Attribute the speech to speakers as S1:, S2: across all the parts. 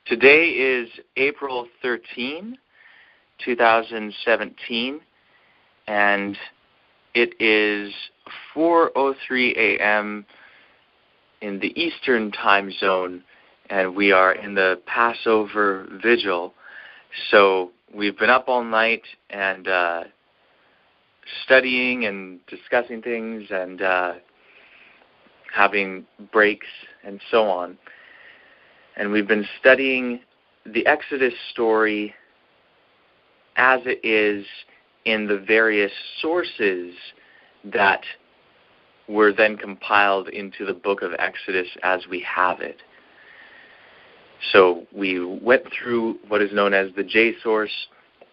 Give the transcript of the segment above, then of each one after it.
S1: Today is April 13, 2017, and it is 4:03 a.m. in the Eastern time zone, and we are in the Passover Vigil. So we've been up all night and studying and discussing things and having breaks and so on. And we've been studying the Exodus story as it is in the various sources that were then compiled into the book of Exodus as we have it. So we went through what is known as the J source,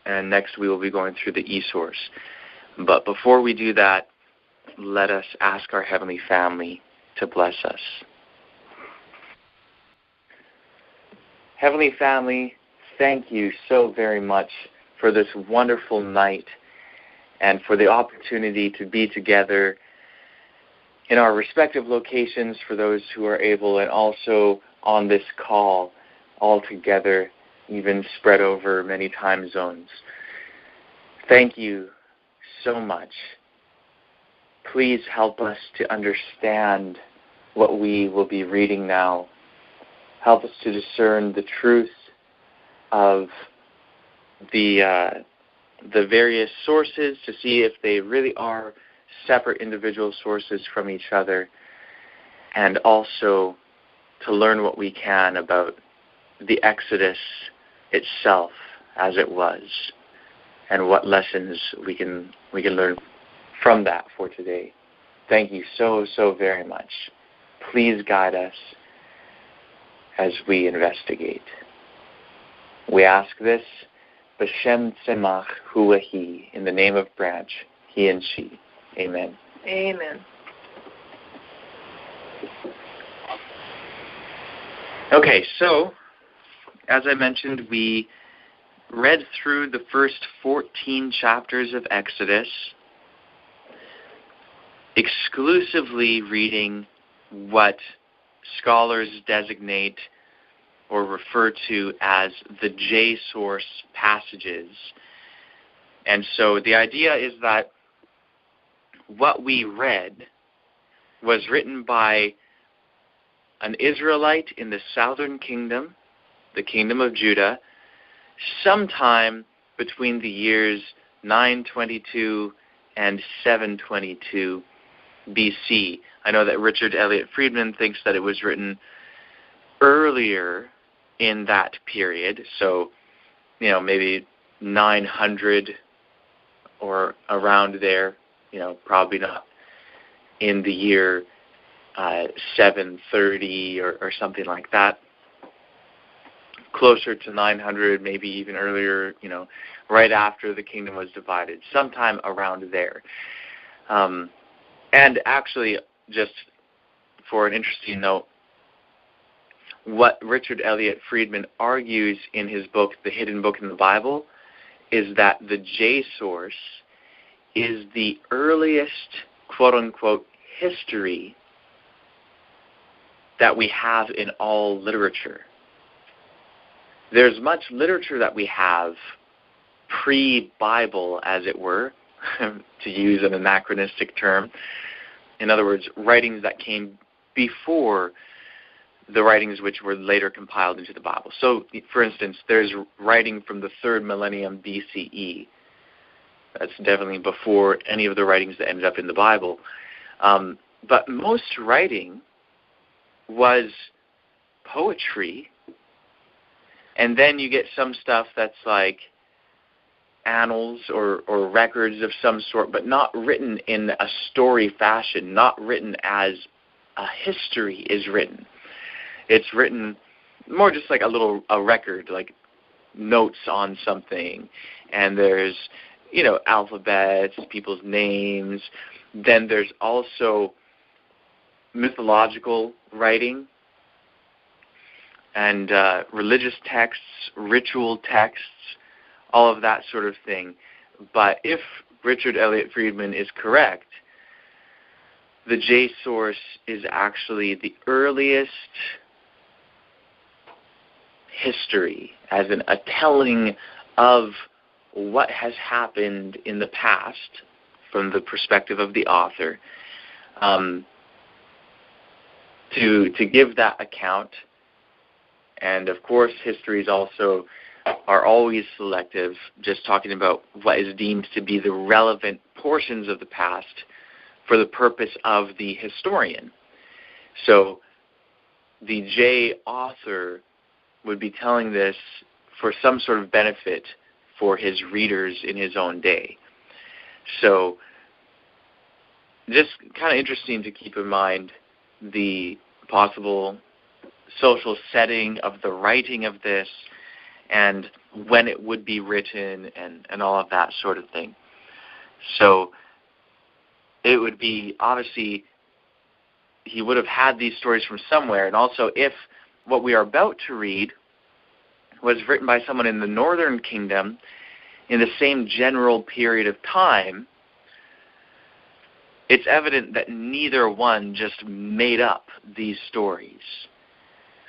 S1: and next we will be going through the E source. But before we do that, let us ask our Heavenly Family to bless us. Heavenly Family, thank you so very much for this wonderful night and for the opportunity to be together in our respective locations for those who are able, and also on this call all together, even spread over many time zones. Thank you so much. Please help us to understand what we will be reading now. Help us to discern the truth of the various sources, to see if they really are separate individual sources from each other, and also to learn what we can about the Exodus itself as it was, and what lessons we can learn from that for today. Thank you so very much. Please guide us as we investigate. We ask this, B'Shem Tzemach Hu He, in the name of Branch, he and she. Amen.
S2: Amen.
S1: Okay, so, as I mentioned, we read through the first 14 chapters of Exodus, exclusively reading what scholars designate or refer to as the J-source passages. And so the idea is that what we read was written by an Israelite in the southern kingdom, the kingdom of Judah, sometime between the years 922 and 722 BC. I know that Richard Elliott Friedman thinks that it was written earlier in that period, so, maybe 900 or around there, probably not in the year 730 or something like that. Closer to 900, maybe even earlier, right after the kingdom was divided, sometime around there. And actually, just for an interesting note, what Richard Elliott Friedman argues in his book, The Hidden Book in the Bible, is that the J-source is the earliest, quote-unquote, history that we have in all literature. There's much literature that we have pre-Bible, as it were, to use an anachronistic term. In other words, writings that came before the writings which were later compiled into the Bible. So, for instance, there's writing from the 3rd millennium BCE. That's definitely before any of the writings that ended up in the Bible. But most writing was poetry, and then you get some stuff that's like annals or records of some sort, but not written in a story fashion, not written as a history is written. It's written more just like a record, like notes on something, and there's, alphabets, people's names. Then there's also mythological writing and religious texts, ritual texts, all of that sort of thing. But if Richard Elliott Friedman is correct, the J-source is actually the earliest history, as in a telling of what has happened in the past from the perspective of the author, to give that account. And of course, histories also are always selective, just talking about what is deemed to be the relevant portions of the past for the purpose of the historian. So the J author would be telling this for some sort of benefit for his readers in his own day. So just kind of interesting to keep in mind the possible social setting of the writing of this and when it would be written and all of that sort of thing. So it would be, obviously, he would have had these stories from somewhere. And also, if what we are about to read was written by someone in the northern kingdom in the same general period of time, it's evident that neither one just made up these stories.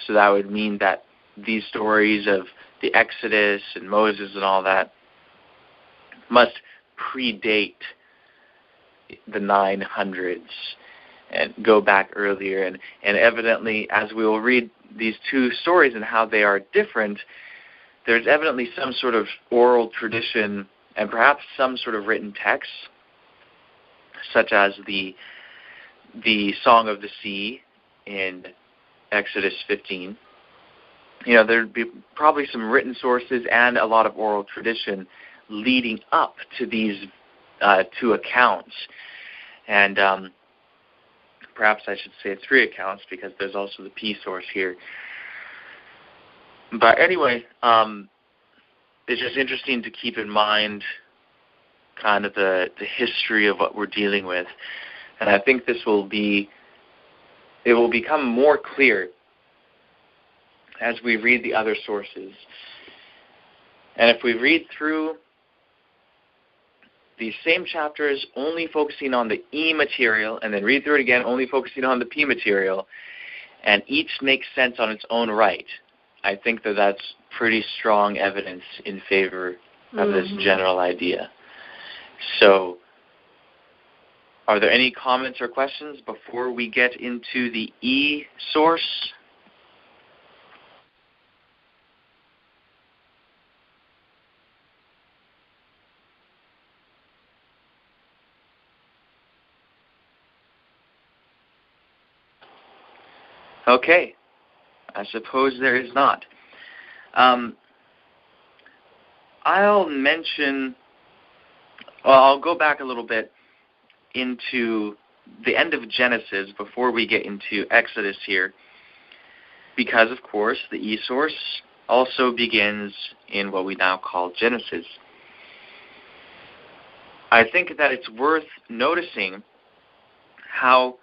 S1: So that would mean that these stories of the Exodus and Moses and all that must predate the 900s and go back earlier. And evidently, as we will read these two stories and how they are different, there's evidently some sort of oral tradition and perhaps some sort of written text, such as the Song of the Sea in Exodus 15. You know, there'd be probably some written sources and a lot of oral tradition leading up to these two accounts. And perhaps I should say 3 accounts, because there's also the P source here. But anyway, it's just interesting to keep in mind kind of the history of what we're dealing with. And I think it will become more clear as we read the other sources. And if we read through these same chapters only focusing on the E material, and then read through it again only focusing on the P material, and each makes sense on its own right, I think that that's pretty strong evidence in favor of this general idea. So, are there any comments or questions before we get into the E source? Okay, I suppose there is not. I'll go back a little bit into the end of Genesis before we get into Exodus here, because, of course, the E source also begins in what we now call Genesis. I think that it's worth noticing how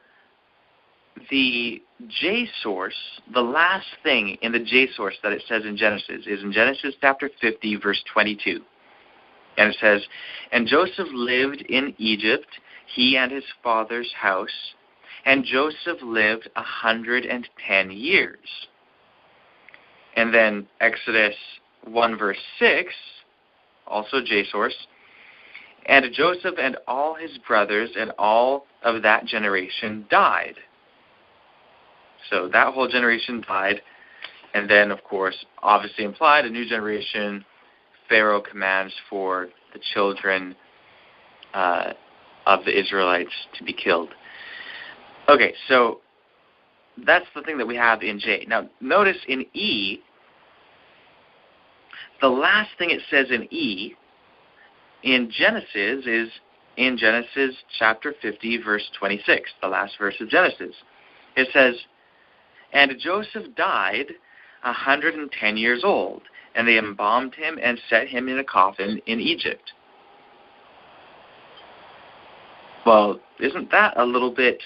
S1: the J source, the last thing in the J source that it says in Genesis is in Genesis chapter 50, verse 22. And it says, "And Joseph lived in Egypt, he and his father's house, and Joseph lived 110 years. And then Exodus 1, verse 6, also J source, "And Joseph and all his brothers and all of that generation died." So that whole generation died. And then, of course, obviously implied, a new generation, Pharaoh commands for the children of the Israelites to be killed. Okay, so that's the thing that we have in J. Now, notice in E, the last thing it says in E in Genesis is in Genesis chapter 50, verse 26, the last verse of Genesis. It says, "And Joseph died 110 years old, and they embalmed him and set him in a coffin in Egypt." Well, isn't that a little bit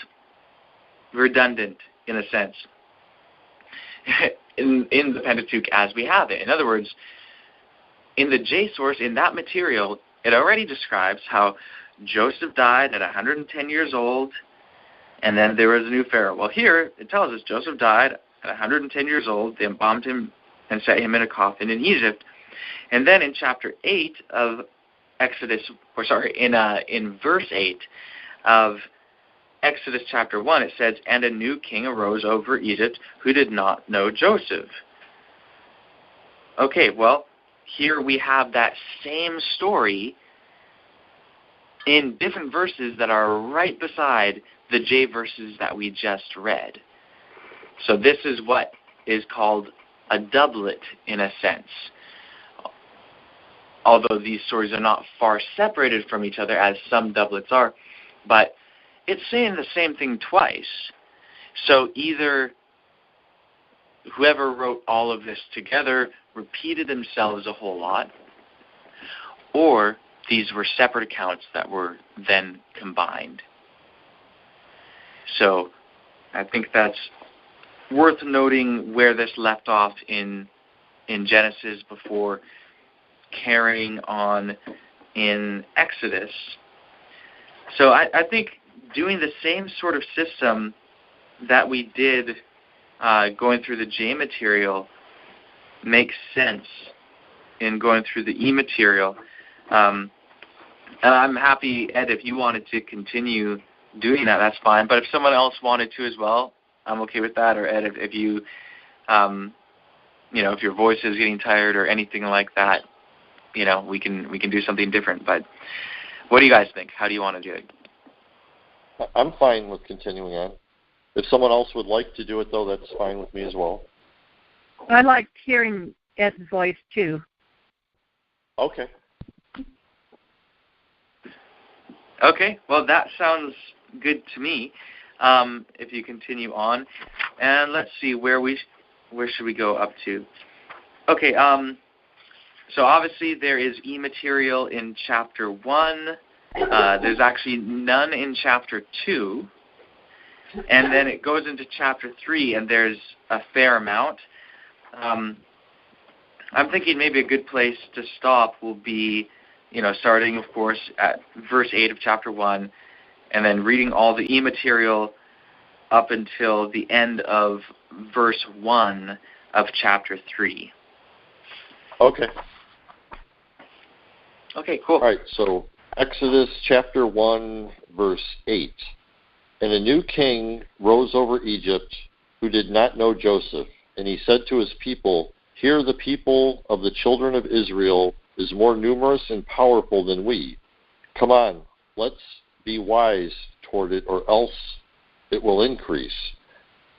S1: redundant in a sense in the Pentateuch as we have it? In other words, in the J source, in that material, it already describes how Joseph died at 110 years old, and then there was a new Pharaoh. Well, here it tells us Joseph died at 110 years old. They embalmed him and set him in a coffin in Egypt. And then in chapter 8 of in verse 8 of Exodus chapter 1, it says, "And a new king arose over Egypt who did not know Joseph." Okay, well, here we have that same story in different verses that are right beside the J verses that we just read. So this is what is called a doublet in a sense. Although these stories are not far separated from each other as some doublets are, but it's saying the same thing twice. So either whoever wrote all of this together repeated themselves a whole lot, or these were separate accounts that were then combined. So I think that's worth noting where this left off in Genesis before carrying on in Exodus. So I think doing the same sort of system that we did going through the J material makes sense in going through the E material. And I'm happy, Ed, if you wanted to continue doing that, that's fine. But if someone else wanted to as well, I'm okay with that. Or Ed, if you, if your voice is getting tired or anything like that, we can do something different. But what do you guys think? How do you want to do it?
S2: I'm fine with continuing on. If someone else would like to do it, though, that's fine with me as well.
S3: I liked hearing Ed's voice, too.
S2: Okay.
S1: Okay, well, that sounds good to me. If you continue on. And let's see, where should we go up to? Okay, so obviously there is E material in chapter 1. There's actually none in chapter 2. And then it goes into chapter 3, and there's a fair amount. I'm thinking maybe a good place to stop will be, starting, of course, at verse 8 of chapter 1, and then reading all the E material up until the end of verse 1 of chapter 3.
S2: Okay.
S1: Okay, cool.
S2: All right, so Exodus chapter 1, verse 8. And a new king rose over Egypt who did not know Joseph. And he said to his people, "Here the people of the children of Israel is more numerous and powerful than we. Come on, let's be wise toward it, or else it will increase.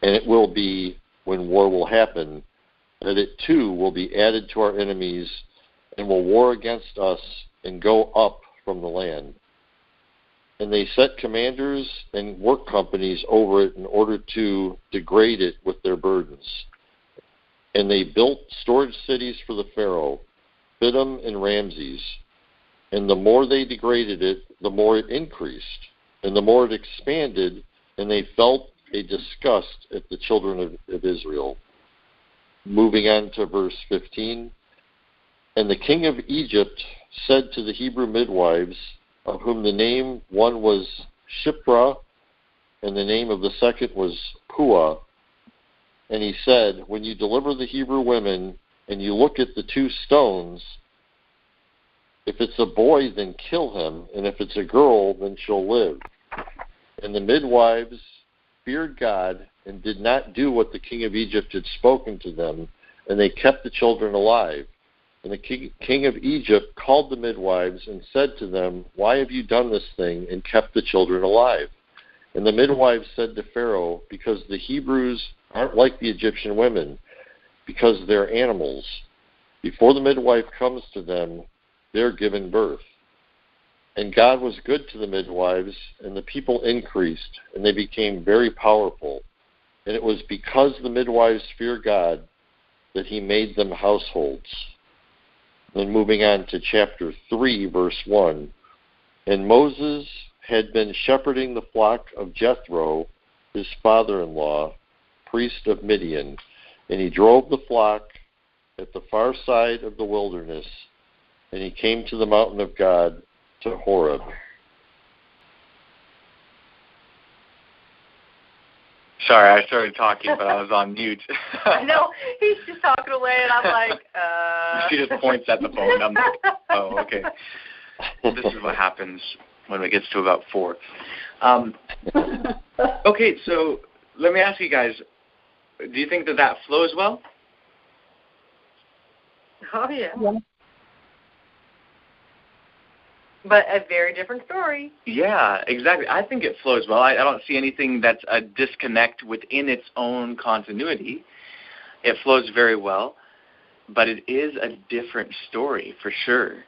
S2: And it will be, when war will happen, that it too will be added to our enemies and will war against us and go up from the land." And they set commanders and work companies over it in order to degrade it with their burdens. And they built storage cities for the Pharaoh, Pithom and Ramses. And the more they degraded it, the more it increased, and the more it expanded, and they felt a disgust at the children of Israel. Moving on to verse 15. And the king of Egypt said to the Hebrew midwives, of whom the name one was Shiphrah, and the name of the second was Puah. And he said, when you deliver the Hebrew women, and you look at the two stones, if it's a boy, then kill him, and if it's a girl, then she'll live. And the midwives feared God, and did not do what the king of Egypt had spoken to them, and they kept the children alive. And the king of Egypt called the midwives and said to them, "Why have you done this thing and kept the children alive?" And the midwives said to Pharaoh, "Because the Hebrews aren't like the Egyptian women, because they're animals. Before the midwife comes to them, they're given birth." And God was good to the midwives, and the people increased, and they became very powerful. And it was because the midwives feared God that he made them households. Then moving on to chapter 3, verse 1. And Moses had been shepherding the flock of Jethro, his father-in-law, priest of Midian, and he drove the flock at the far side of the wilderness, and he came to the mountain of God, to Horeb.
S1: Sorry, I started talking, but I was on mute.
S4: I know. He's just talking away, and I'm like,
S1: She just points at the phone. I'm like, oh, okay. This is what happens when it gets to about 4. Okay, so let me ask you guys, do you think that flows well?
S4: Oh, yeah. But a very different story.
S1: Yeah, exactly. I think it flows well. I don't see anything that's a disconnect within its own continuity. It flows very well, but it is a different story for sure.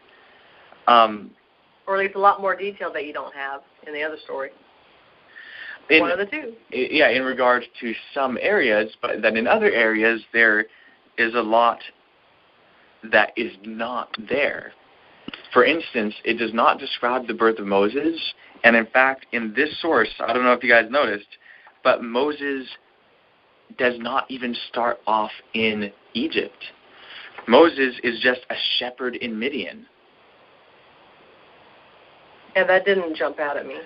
S4: Or at least a lot more detail that you don't have in the other story. One of the two.
S1: Yeah, in regards to some areas, but then in other areas there is a lot that is not there. For instance, it does not describe the birth of Moses, and in fact, in this source, I don't know if you guys noticed, but Moses does not even start off in Egypt. Moses is just a shepherd in Midian.
S4: Yeah, that didn't jump out at me.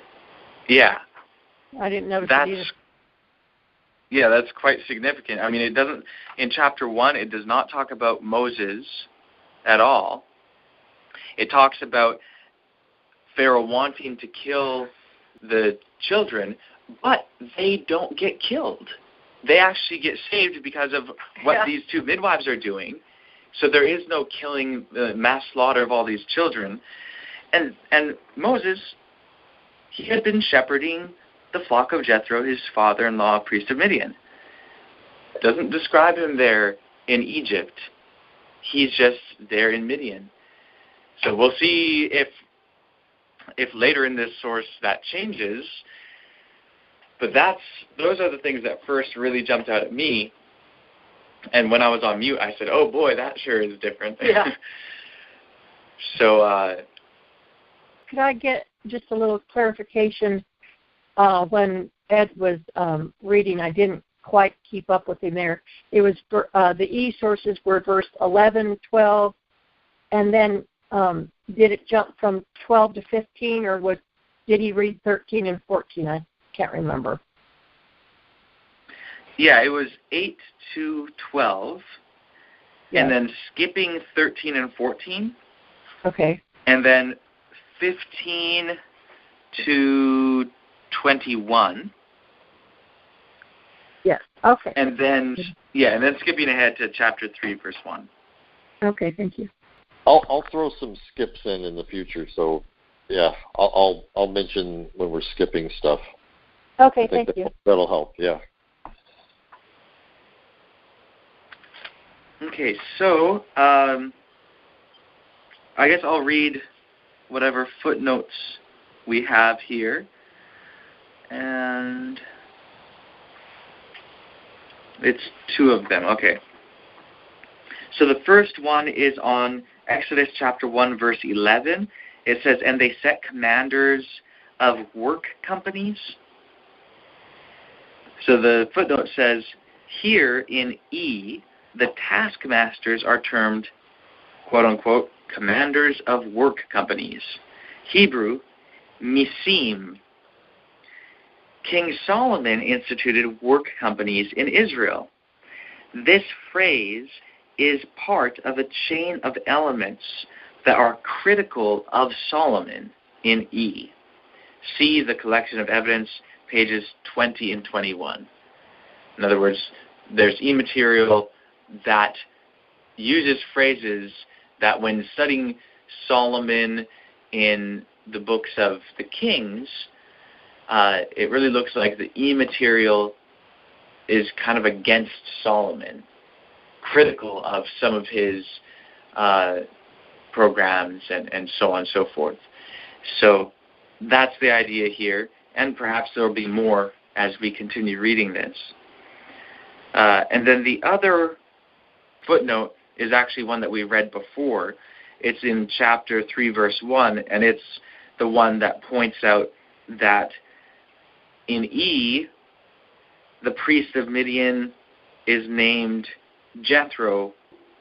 S1: Yeah.
S3: I didn't notice it either.
S1: Yeah, that's quite significant. I mean, it doesn't, in chapter 1, it does not talk about Moses at all. It talks about Pharaoh wanting to kill the children, but they don't get killed. They actually get saved because of what these 2 midwives are doing. So there is no killing, mass slaughter of all these children. And Moses, he had been shepherding the flock of Jethro, his father-in-law, priest of Midian. It doesn't describe him there in Egypt. He's just there in Midian. So we'll see if later in this source that changes. But those are the things that first really jumped out at me. And when I was on mute, I said, "Oh boy, that sure is different."
S4: Yeah.
S1: So.
S3: Could I get just a little clarification? When Ed was reading, I didn't quite keep up with him there. It was the E sources were verse 11, 12, and then did it jump from 12 to 15, or did he read 13 and 14? I can't remember.
S1: Yeah, it was 8 to 12,
S3: yes.
S1: And then skipping 13 and 14.
S3: Okay.
S1: And then 15 to 21.
S3: Yes. Okay.
S1: And then skipping ahead to chapter 3, verse 1.
S3: Okay, thank you.
S2: I'll throw some skips in the future. So, yeah, I'll mention when we're skipping stuff.
S3: Okay, thank you.
S2: That'll help. Yeah.
S1: Okay, so I guess I'll read whatever footnotes we have here. And it's 2 of them. Okay. So the first one is on Exodus chapter 1, verse 11. It says, "And they set commanders of work companies." So the footnote says, here in E, the taskmasters are termed, quote-unquote, commanders of work companies. Hebrew, misim. King Solomon instituted work companies in Israel. This phrase is part of a chain of elements that are critical of Solomon in E. See the collection of evidence, pages 20 and 21. In other words, there's E material that uses phrases that when studying Solomon in the books of the Kings, it really looks like the E material is kind of against Solomon, critical of some of his programs and so on and so forth. So that's the idea here, and perhaps there will be more as we continue reading this. And then the other footnote is actually one that we read before. It's in chapter 3, verse 1, and it's the one that points out that in E, the priest of Midian is named Jethro,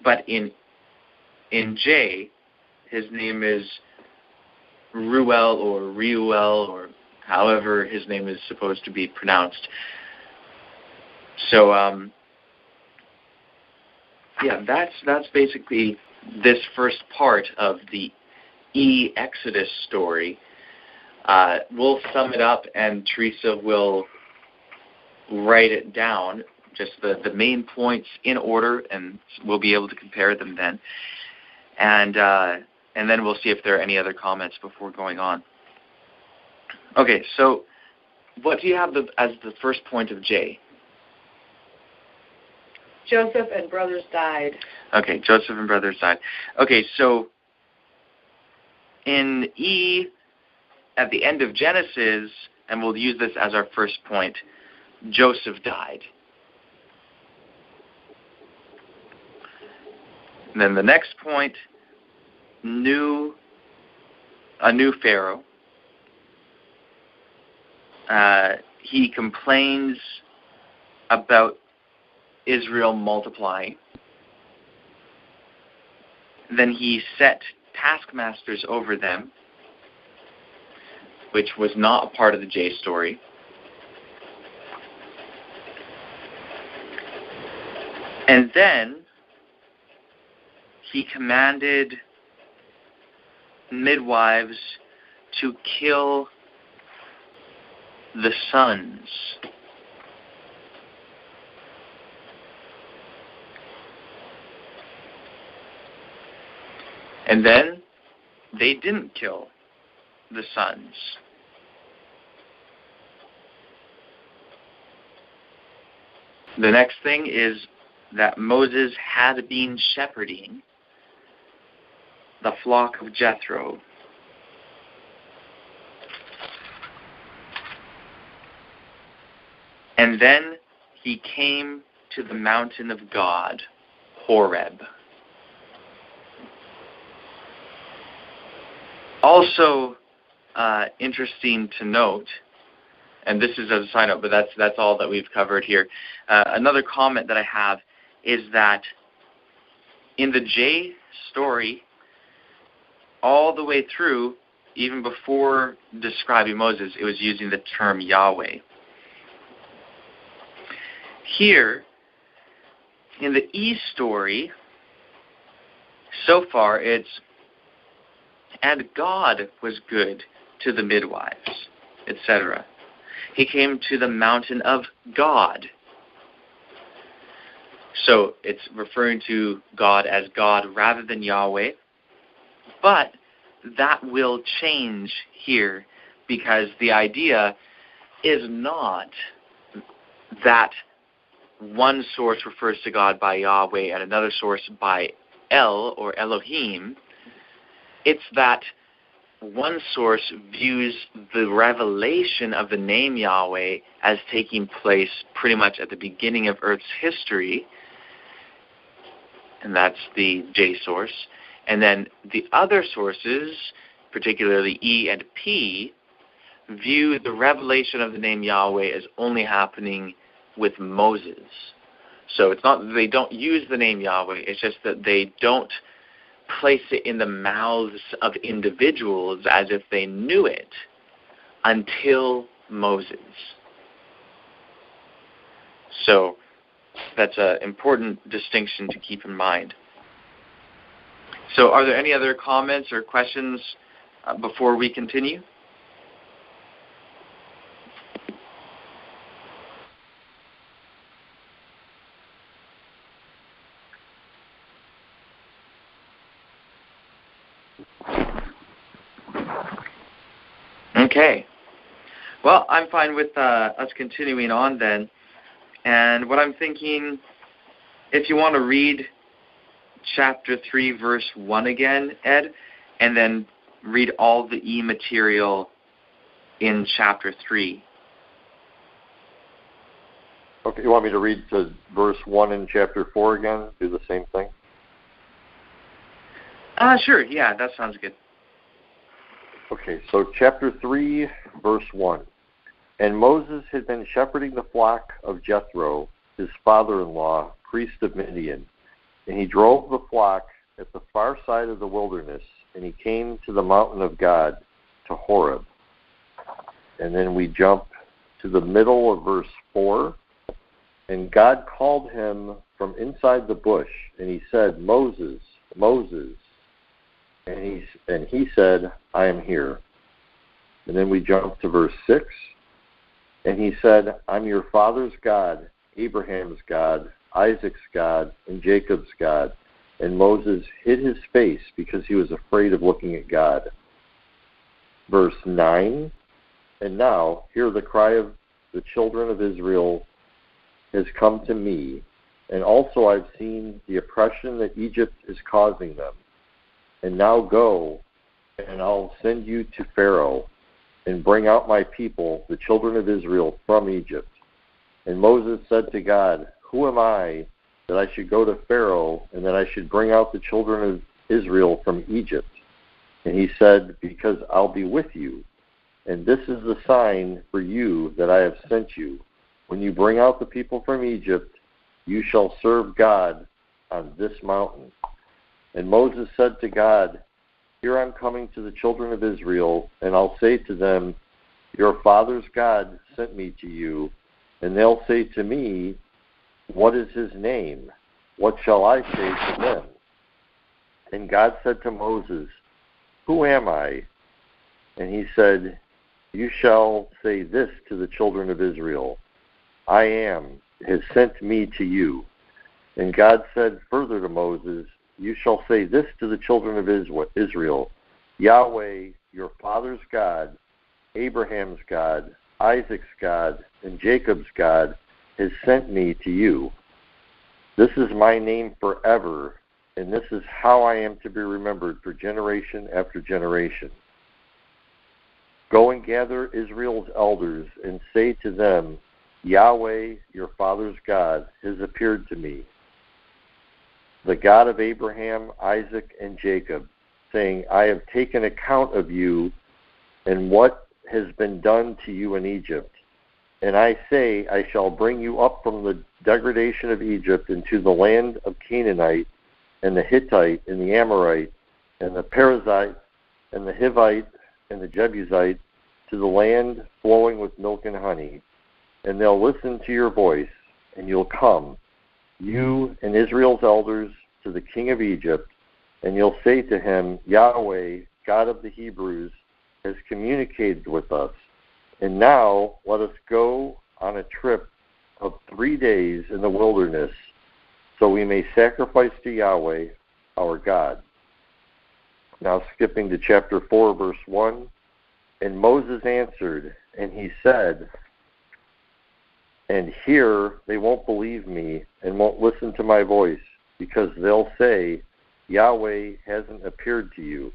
S1: but in J, his name is Reuel or however his name is supposed to be pronounced. So, that's basically this first part of the Exodus story. We'll sum it up, and Teresa will write it down, just the main points in order, and we'll be able to compare them then. And then we'll see if there are any other comments before going on. Okay, so what do you have as the first point of J?
S4: Joseph and brothers died.
S1: Okay, Joseph and brothers died. Okay, so in E, at the end of Genesis, and we'll use this as our first point, Joseph died. And then the next point, a new Pharaoh. He complains about Israel multiplying. Then he set taskmasters over them, which was not a part of the J story. And then he commanded midwives to kill the sons. And then they didn't kill the sons. The next thing is that Moses had been shepherding the flock of Jethro. And then he came to the mountain of God, Horeb. Also interesting to note, and this is as a side note, but that's all that we've covered here. Another comment that I have is that in the J story, all the way through, even before describing Moses, it was using the term Yahweh. Here, in the E story, so far it's, and God was good to the midwives, etc. He came to the mountain of God. So it's referring to God as God rather than Yahweh. But that will change here, because the idea is not that one source refers to God by Yahweh and another source by El or Elohim. It's that one source views the revelation of the name Yahweh as taking place pretty much at the beginning of Earth's history, and that's the J source. And then the other sources, particularly E and P, view the revelation of the name Yahweh as only happening with Moses. So it's not that they don't use the name Yahweh, it's just that they don't place it in the mouths of individuals as if they knew it until Moses. So that's an important distinction to keep in mind. So are there any other comments or questions before we continue? Okay. Well, I'm fine with us continuing on then. And what I'm thinking, if you want to read chapter 3, verse 1 again, Ed, and then read all the E material in chapter 3.
S2: Okay, you want me to read to verse 1 in chapter 4 again? Do the same thing?
S1: Sure, yeah, that sounds good.
S2: Okay, so chapter 3, verse 1. And Moses had been shepherding the flock of Jethro, his father-in-law, priest of Midian. And he drove the flock at the far side of the wilderness, and he came to the mountain of God, to Horeb. And then we jump to the middle of verse 4. And God called him from inside the bush, and he said, Moses, Moses. And he said, I am here. And then we jump to verse 6. And he said, I'm your father's God, Abraham's God, Isaac's God, and Jacob's God. And Moses hid his face because he was afraid of looking at God. Verse 9. And now, hear the cry of the children of Israel has come to me, and also I've seen the oppression that Egypt is causing them. And now go, and I'll send you to Pharaoh, and bring out my people, the children of Israel, from Egypt. And Moses said to God, who am I that I should go to Pharaoh, and that I should bring out the children of Israel from Egypt? And he said, because I'll be with you. And this is the sign for you that I have sent you. When you bring out the people from Egypt, you shall serve God on this mountain. And Moses said to God, here I'm coming to the children of Israel, and I'll say to them, your father's God sent me to you. And they'll say to me, what is his name? What shall I say to them? And God said to Moses, who am I? And he said, you shall say this to the children of Israel, I am, has sent me to you. And God said further to Moses, you shall say this to the children of Israel, Yahweh, your father's God, Abraham's God, Isaac's God, and Jacob's God, has sent me to you. This is my name forever, and this is how I am to be remembered for generation after generation. Go and gather Israel's elders and say to them, Yahweh, your father's God, has appeared to me, the God of Abraham, Isaac, and Jacob, saying, I have taken account of you and what has been done to you in Egypt. And I say, I shall bring you up from the degradation of Egypt into the land of Canaanite, and the Hittite, and the Amorite, and the Perizzite, and the Hivite, and the Jebusite, to the land flowing with milk and honey. And they'll listen to your voice, and you'll come, you and Israel's elders, to the king of Egypt, and you'll say to him, Yahweh, God of the Hebrews, has communicated with us. And now let us go on a trip of 3 days in the wilderness, so we may sacrifice to Yahweh, our God. Now skipping to chapter 4, verse 1. And Moses answered, and he said, and here they won't believe me and won't listen to my voice, because they'll say, Yahweh hasn't appeared to you.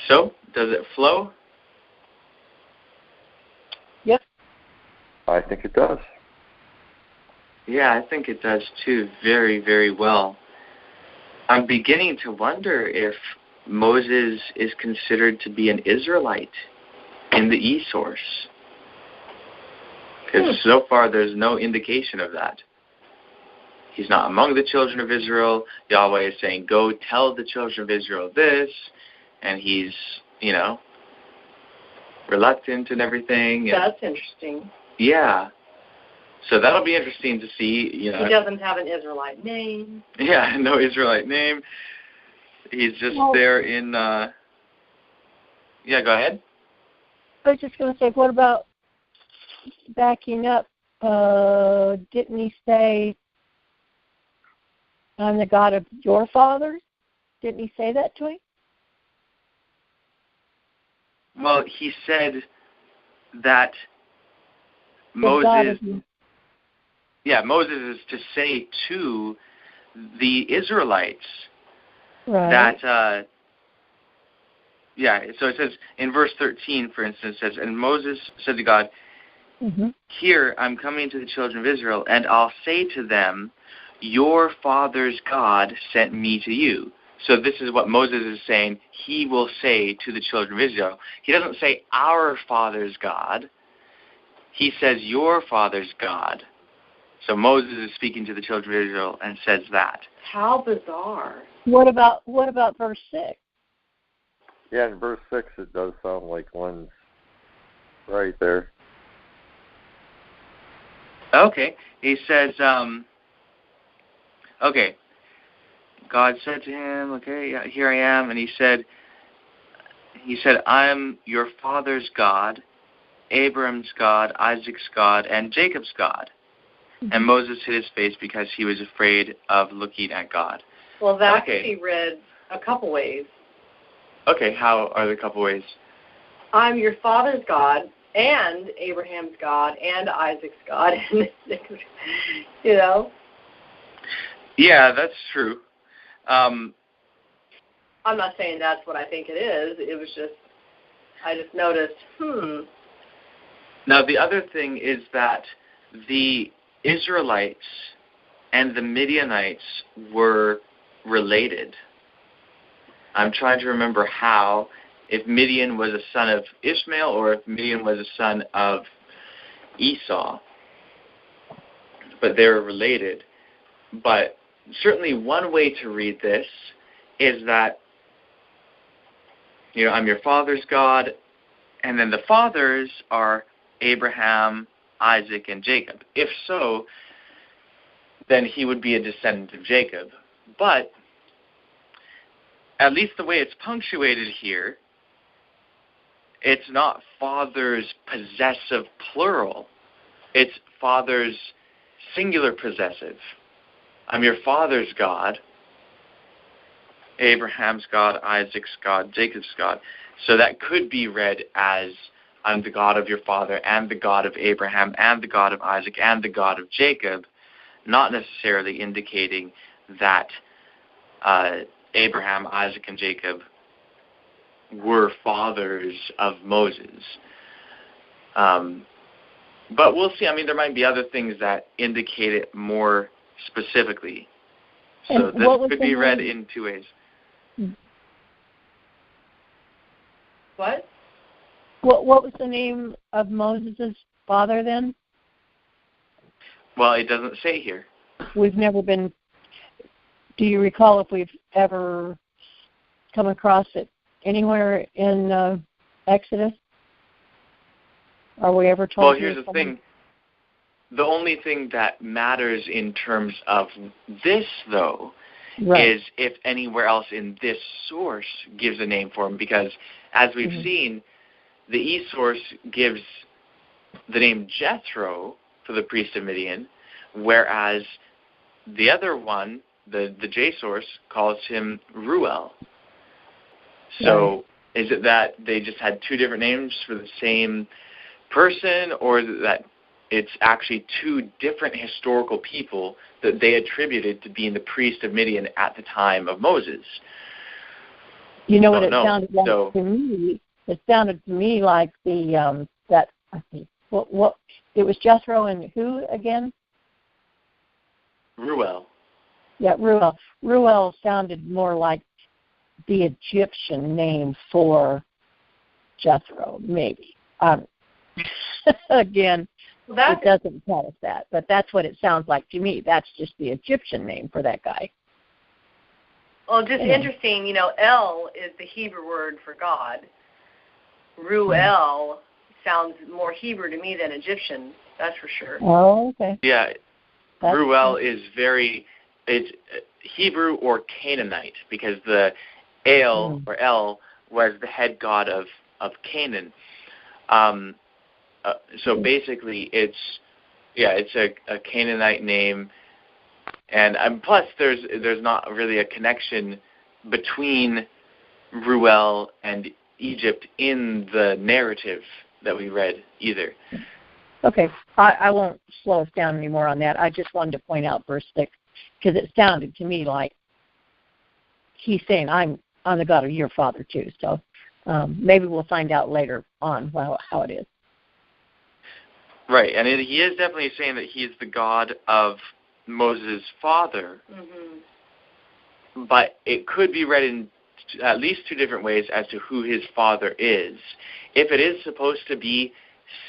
S1: So, does it flow?
S3: Yep.
S2: I think it does.
S1: Yeah, I think it does too, very, very well. I'm beginning to wonder if Moses is considered to be an Israelite in the e-source. Because so far there's no indication of that. He's not among the children of Israel. Yahweh is saying, go tell the children of Israel this. And he's, reluctant and everything.
S4: That's interesting.
S1: Yeah. So that'll be interesting to see.
S4: He doesn't have an Israelite name.
S1: Yeah, no Israelite name. He's just there in... Yeah, go ahead.
S3: I was just going to say, what about backing up? Didn't he say, I'm the God of your fathers? Didn't he say that to him?
S1: Well, he said that Moses is to say to the Israelites that, so it says in verse 13, for instance, it says, and Moses said to God, here I'm coming to the children of Israel, and I'll say to them, your father's God sent me to you. So this is what Moses is saying he will say to the children of Israel. He doesn't say our father's God. He says your father's God. So Moses is speaking to the children of Israel and says that.
S4: How bizarre.
S3: What about verse 6?
S2: Yeah, in verse 6 it does sound like one's right there.
S1: Okay. He says, okay. God said to him, okay, yeah, here I am. And he said, I am your father's God, Abraham's God, Isaac's God, and Jacob's God. Mm-hmm. And Moses hid his face because he was afraid of looking at God.
S4: Well, that could be read a couple ways.
S1: Okay, how are the couple ways?
S4: I'm your father's God, and Abraham's God, and Isaac's God, you know?
S1: Yeah, that's true.
S4: I'm not saying that's what I think it is. It was just, I just noticed,
S1: Now, the other thing is that the Israelites and the Midianites were related. I'm trying to remember how, if Midian was a son of Ishmael or if Midian was a son of Esau. But they were related. But certainly one way to read this is that, I'm your father's God, and then the fathers are Abraham, Isaac, and Jacob. If so, then he would be a descendant of Jacob. But at least the way it's punctuated here, it's not fathers possessive plural. It's fathers singular possessive. I'm your father's God, Abraham's God, Isaac's God, Jacob's God. So that could be read as I'm the God of your father and the God of Abraham and the God of Isaac and the God of Jacob, not necessarily indicating that Abraham, Isaac, and Jacob were fathers of Moses. But we'll see. I mean, there might be other things that indicate it more specifically. So this could be read in two ways.
S4: What?
S3: What was the name of Moses' father then?
S1: Well, it doesn't say here.
S3: We've never been... Do you recall if we've ever come across it anywhere in Exodus? Are we ever told?
S1: Well, here's the thing. The only thing that matters in terms of this, though, is if anywhere else in this source gives a name for him. Because, as we've seen, the E source gives the name Jethro for the priest of Midian, whereas the other one, the J source, calls him Ruel. So is it that they just had two different names for the same person, or is it that it's actually two different historical people that they attributed to being the priest of Midian at the time of Moses?
S3: You know what it sounded like to me? It sounded to me like what it was Jethro and who again?
S1: Ruel.
S3: Yeah, Ruel. Ruel sounded more like the Egyptian name for Jethro, maybe. Again, it doesn't tell us that, but that's what it sounds like to me. That's just the Egyptian name for that guy.
S4: Well, just interesting, El is the Hebrew word for God. Ruel sounds more Hebrew to me than Egyptian, that's for sure.
S3: Oh, okay.
S1: Yeah, Ruel is it's Hebrew or Canaanite, because the El or El was the head god of Canaan. So basically, it's a Canaanite name, and plus there's not really a connection between Ruel and Egypt in the narrative that we read either.
S3: Okay, I won't slow us down anymore on that. I just wanted to point out verse 6, because it sounded to me like he's saying, I'm the God of your father too. So maybe we'll find out later on how it is.
S1: Right, and he is definitely saying that he is the God of Moses' father, but it could be read in at least two different ways as to who his father is. If it is supposed to be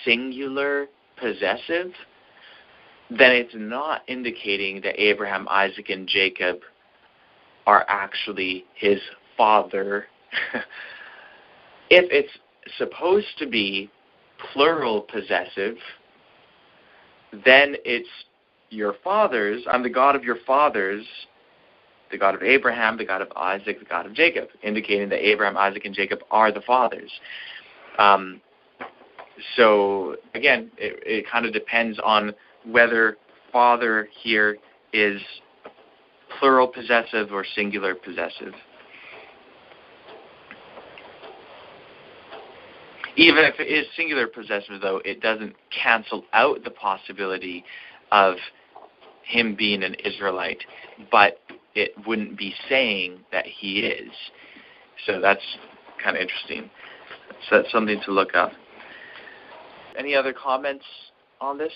S1: singular possessive, then it's not indicating that Abraham, Isaac, and Jacob are actually his father. If it's supposed to be plural possessive, then it's your fathers. I'm the God of your fathers, the God of Abraham, the God of Isaac, the God of Jacob, indicating that Abraham, Isaac, and Jacob are the fathers. So, again, it kind of depends on whether father here is plural possessive or singular possessive. Even if it is singular possessive, though, it doesn't cancel out the possibility of him being an Israelite, but it wouldn't be saying that he is. So that's kind of interesting. So that's something to look up. Any other comments on this?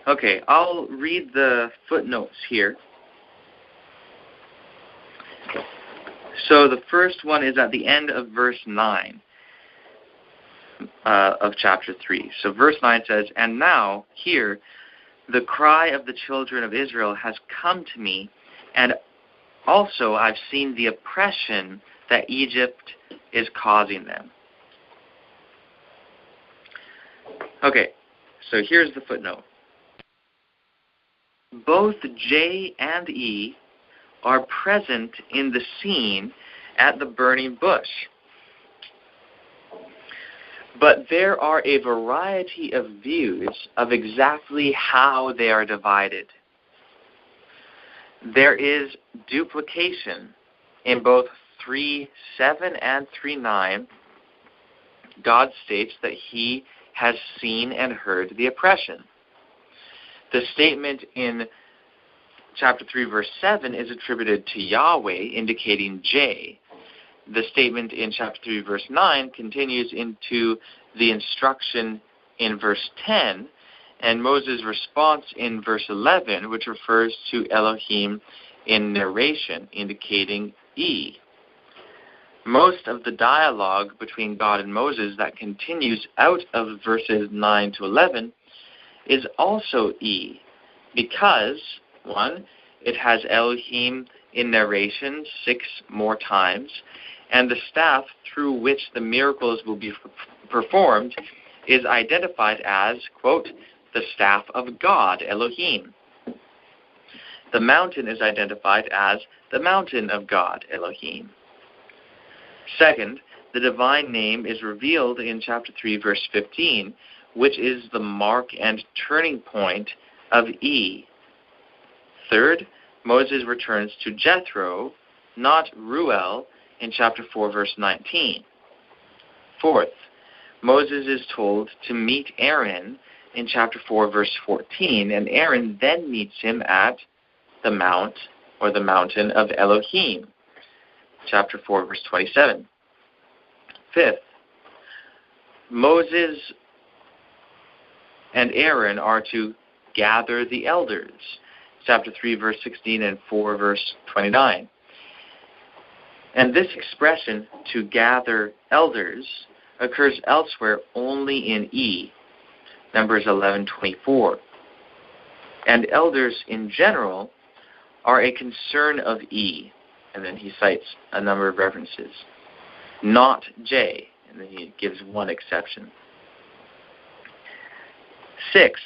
S1: Okay, I'll read the footnotes here. So the first one is at the end of verse 9 of chapter 3. So verse 9 says, "And now, here, the cry of the children of Israel has come to me, and also I've seen the oppression that Egypt is causing them." Okay, so here's the footnote. Both J and E are present in the scene at the burning bush. But there are a variety of views of exactly how they are divided. There is duplication in both 3:7 and 3:9. God states that he has seen and heard the oppression. The statement in chapter 3, verse 7 is attributed to Yahweh, indicating J. The statement in chapter 3, verse 9 continues into the instruction in verse 10, and Moses' response in verse 11, which refers to Elohim in narration, indicating E. Most of the dialogue between God and Moses that continues out of verses 9 to 11 is also E, because, 1, it has Elohim in narration 6 more times, and the staff through which the miracles will be performed is identified as, quote, the staff of God, Elohim. The mountain is identified as the mountain of God, Elohim. Second, the divine name is revealed in chapter 3, verse 15, which is the mark and turning point of E. Third, Moses returns to Jethro, not Ruel, in chapter 4, verse 19. Fourth, Moses is told to meet Aaron in chapter 4, verse 14, and Aaron then meets him at the mount, or the mountain of Elohim, chapter 4, verse 27. Fifth, Moses and Aaron are to gather the elders, chapter 3, verse 16, and 4, verse 29. And this expression, to gather elders, occurs elsewhere only in E, Numbers 11:24. And elders in general are a concern of E, and then he cites a number of references, not J, and then he gives one exception. Sixth,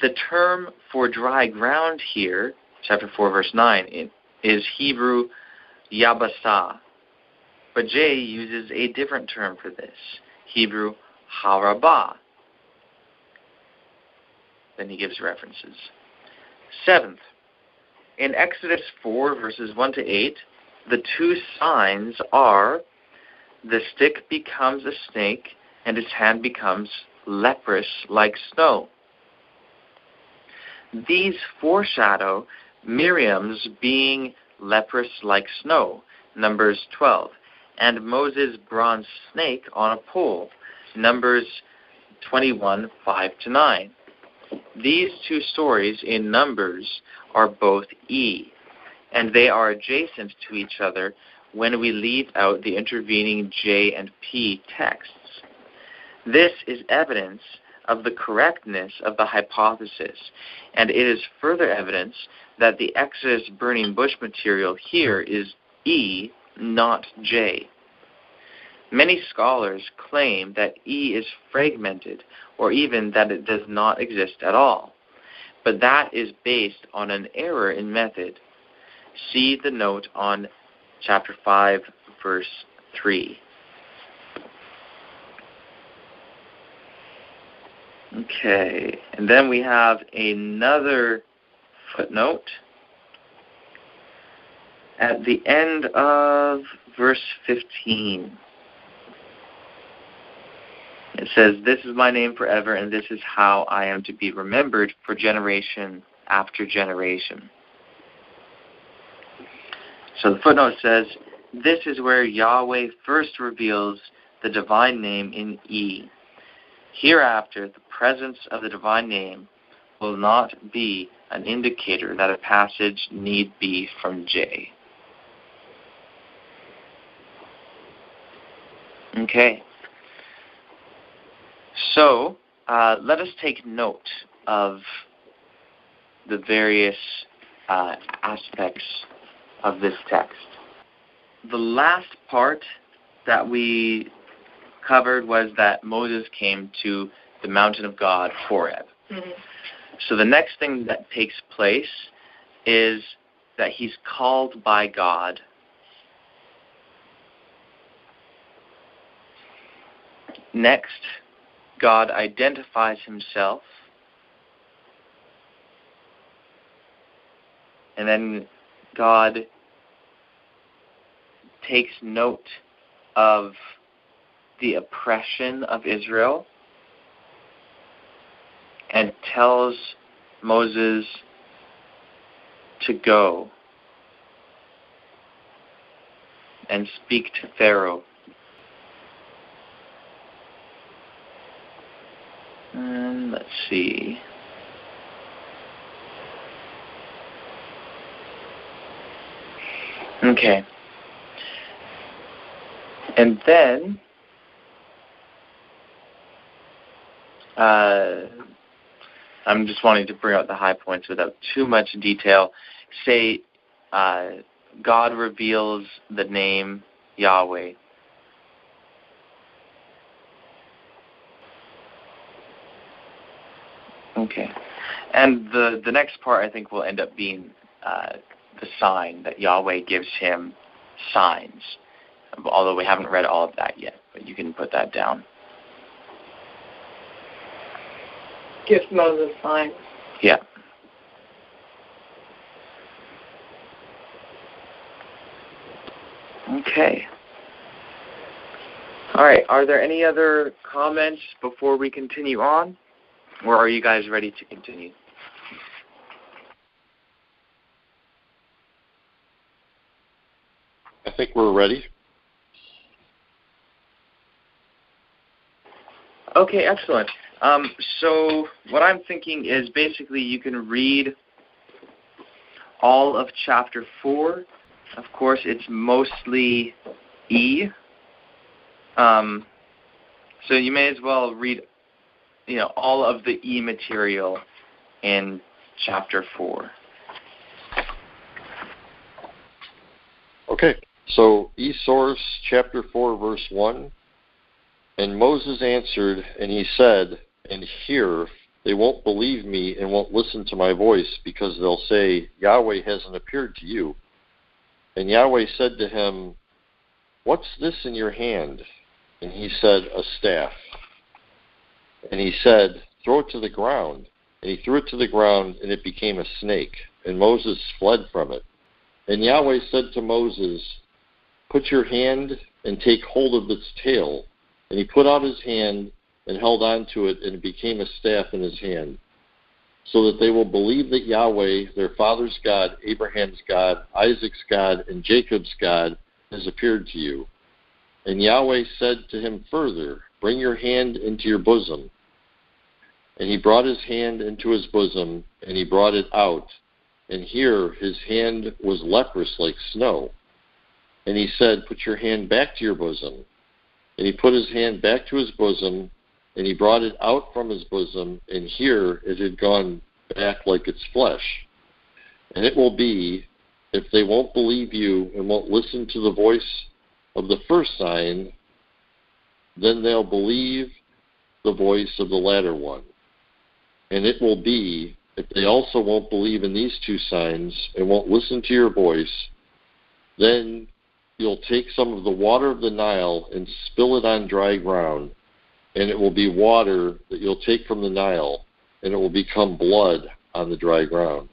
S1: the term for dry ground here, chapter 4, verse 9, is Hebrew Yabasah, but J uses a different term for this, Hebrew Harabah. Then he gives references. Seventh, in Exodus 4, verses 1 to 8, the two signs are the stick becomes a snake and its hand becomes leprous like snow. These foreshadow Miriam's being leprous like snow, Numbers 12, and Moses' bronze snake on a pole, Numbers 21, 5 to 9. These two stories in Numbers are both E, and they are adjacent to each other when we leave out the intervening J and P texts. This is evidence of the correctness of the hypothesis, and it is further evidence that the Exodus burning bush material here is E, not J. Many scholars claim that E is fragmented, or even that it does not exist at all, but that is based on an error in method. See the note on chapter 5, verse 3. Okay, and then we have another footnote at the end of verse 15. It says, "This is my name forever, and this is how I am to be remembered for generation after generation." So the footnote says, this is where Yahweh first reveals the divine name in E. Hereafter, the presence of the divine name will not be an indicator that a passage need be from J. Okay. So, let us take note of the various aspects of this text. The last part that we covered was that Moses came to the mountain of God, Horeb. Mm-hmm. So the next thing that takes place is that he's called by God. Next, God identifies himself. And then God takes note of the oppression of Israel and tells Moses to go and speak to Pharaoh. And let's see. Okay. And then I'm just wanting to bring out the high points without too much detail. Say God reveals the name Yahweh. Okay. And the next part I think will end up being the sign that Yahweh gives him signs. Although we haven't read all of that yet, but you can put that down.
S4: Gives Moses signs.
S1: Yeah. Okay. All right. Are there any other comments before we continue on? Or are you guys ready to continue?
S2: I think we're ready.
S1: Okay, excellent. So what I'm thinking is basically you can read all of chapter 4. Of course, it's mostly E. So you may as well read, all of the E material in chapter 4.
S2: Okay, so E source, chapter 4, verse 1. And Moses answered, and he said, and here they won't believe me and won't listen to my voice, because they'll say, Yahweh hasn't appeared to you. And Yahweh said to him, what's this in your hand? And he said, a staff. And he said, throw it to the ground. And he threw it to the ground, and it became a snake. And Moses fled from it. And Yahweh said to Moses, put your hand and take hold of its tail. And he put out his hand and held on to it, and it became a staff in his hand, so that they will believe that Yahweh, their father's God, Abraham's God, Isaac's God, and Jacob's God, has appeared to you. And Yahweh said to him further, bring your hand into your bosom. And he brought his hand into his bosom, and he brought it out. And here his hand was leprous like snow. And he said, put your hand back to your bosom. And he put his hand back to his bosom, And he brought it out from his bosom, and here it had gone back like its flesh. And it will be, if they won't believe you and won't listen to the voice of the first sign, then they'll believe the voice of the latter one. And it will be, if they also won't believe in these two signs and won't listen to your voice, then you'll take some of the water of the Nile and spill it on dry ground, and it will be water that you'll take from the Nile, and it will become blood on the dry ground.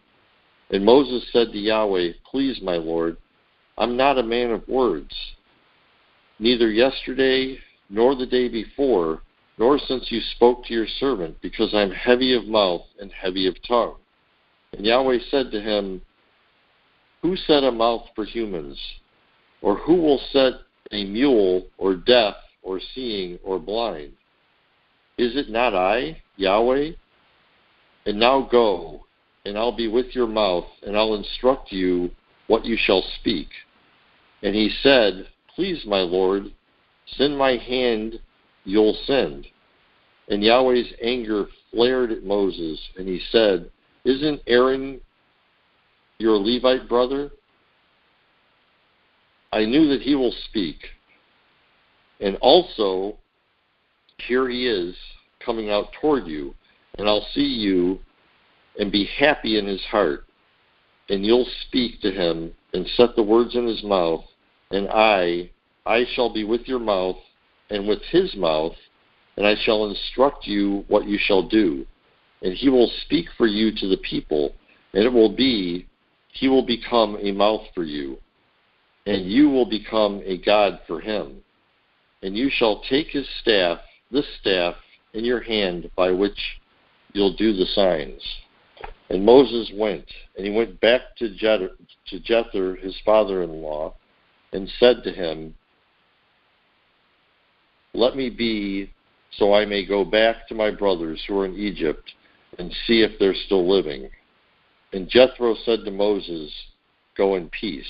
S2: And Moses said to Yahweh, Please, my Lord, I'm not a man of words. Neither yesterday nor the day before, nor since you spoke to your servant, because I'm heavy of mouth and heavy of tongue. And Yahweh said to him, Who set a mouth for humans? Or who will set a mule, or deaf, or seeing, or blind? Is it not I, Yahweh? And now go, and I'll be with your mouth, and I'll instruct you what you shall speak. And he said, Please, my Lord, send my hand, you'll send. And Yahweh's anger flared at Moses, and he said, Isn't Aaron your Levite brother? I knew that he will speak. And also, here he is coming out toward you, and I'll see you and be happy in his heart. And you'll speak to him and set the words in his mouth, and I shall be with your mouth and with his mouth, and I shall instruct you what you shall do. And he will speak for you to the people, and it will be, he will become a mouth for you, and you will become a God for him. And you shall take his staff, this staff, in your hand by which you'll do the signs. And Moses went, and he went back to Jethro, his father-in-law, and said to him, Let me be, so I may go back to my brothers who are in Egypt and see if they're still living. And Jethro said to Moses, Go in peace.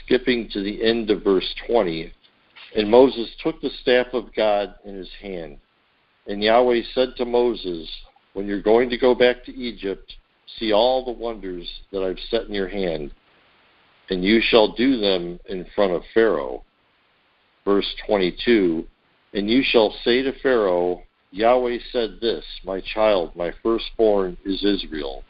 S2: Skipping to the end of verse 20, and Moses took the staff of God in his hand. And Yahweh said to Moses, When you're going to go back to Egypt, see all the wonders that I've set in your hand, and you shall do them in front of Pharaoh. Verse 22, And you shall say to Pharaoh, Yahweh said this, My child, my firstborn is Israel.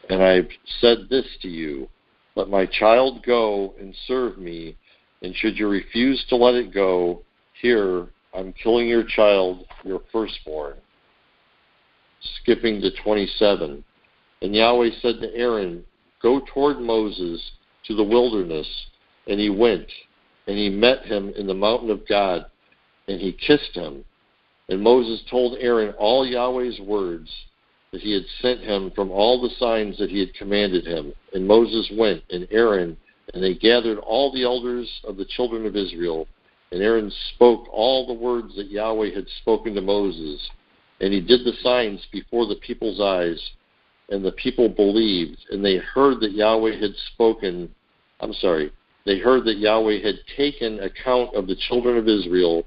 S2: And I've said this to you, Let my child go and serve me, and should you refuse to let it go, here, I'm killing your child, your firstborn. Skipping to 27. And Yahweh said to Aaron, Go toward Moses to the wilderness. And he went, and he met him in the mountain of God, and he kissed him. And Moses told Aaron all Yahweh's words that he had sent him from all the signs that he had commanded him. And Moses went, and Aaron, and they gathered all the elders of the children of Israel. And Aaron spoke all the words that Yahweh had spoken to Moses. And he did the signs before the people's eyes. And the people believed. And they heard that Yahweh had taken account of the children of Israel,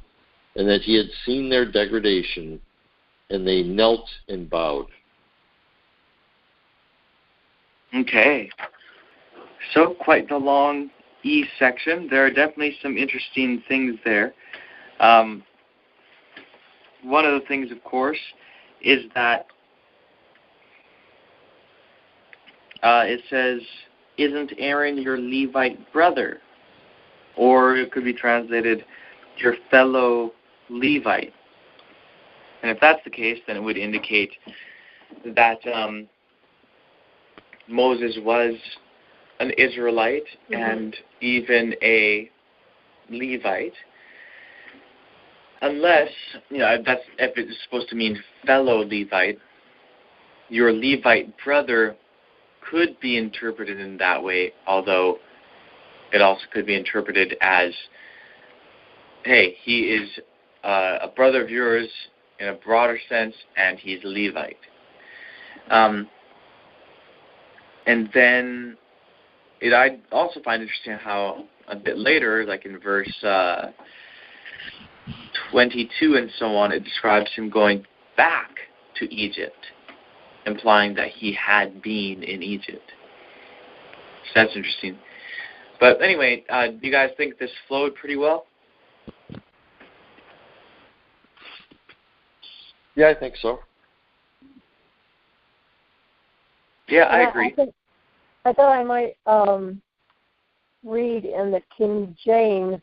S2: and that he had seen their degradation. And they knelt and bowed.
S1: Okay. So quite the long E section. There are definitely some interesting things there. One of the things, of course, is that it says, Isn't Aaron your Levite brother? Or it could be translated, your fellow Levite. And if that's the case, then it would indicate that Moses was an Israelite and even a Levite, unless, that's if it's supposed to mean fellow Levite. Your Levite brother could be interpreted in that way, although it also could be interpreted as, hey, he is a brother of yours in a broader sense, and he's a Levite. And then I also find interesting how a bit later, like in verse 22 and so on, it describes him going back to Egypt, implying that he had been in Egypt. So that's interesting. But anyway, do you guys think this flowed pretty well?
S2: Yeah, I think so.
S1: Yeah, I agree.
S3: I thought I might read in the King James,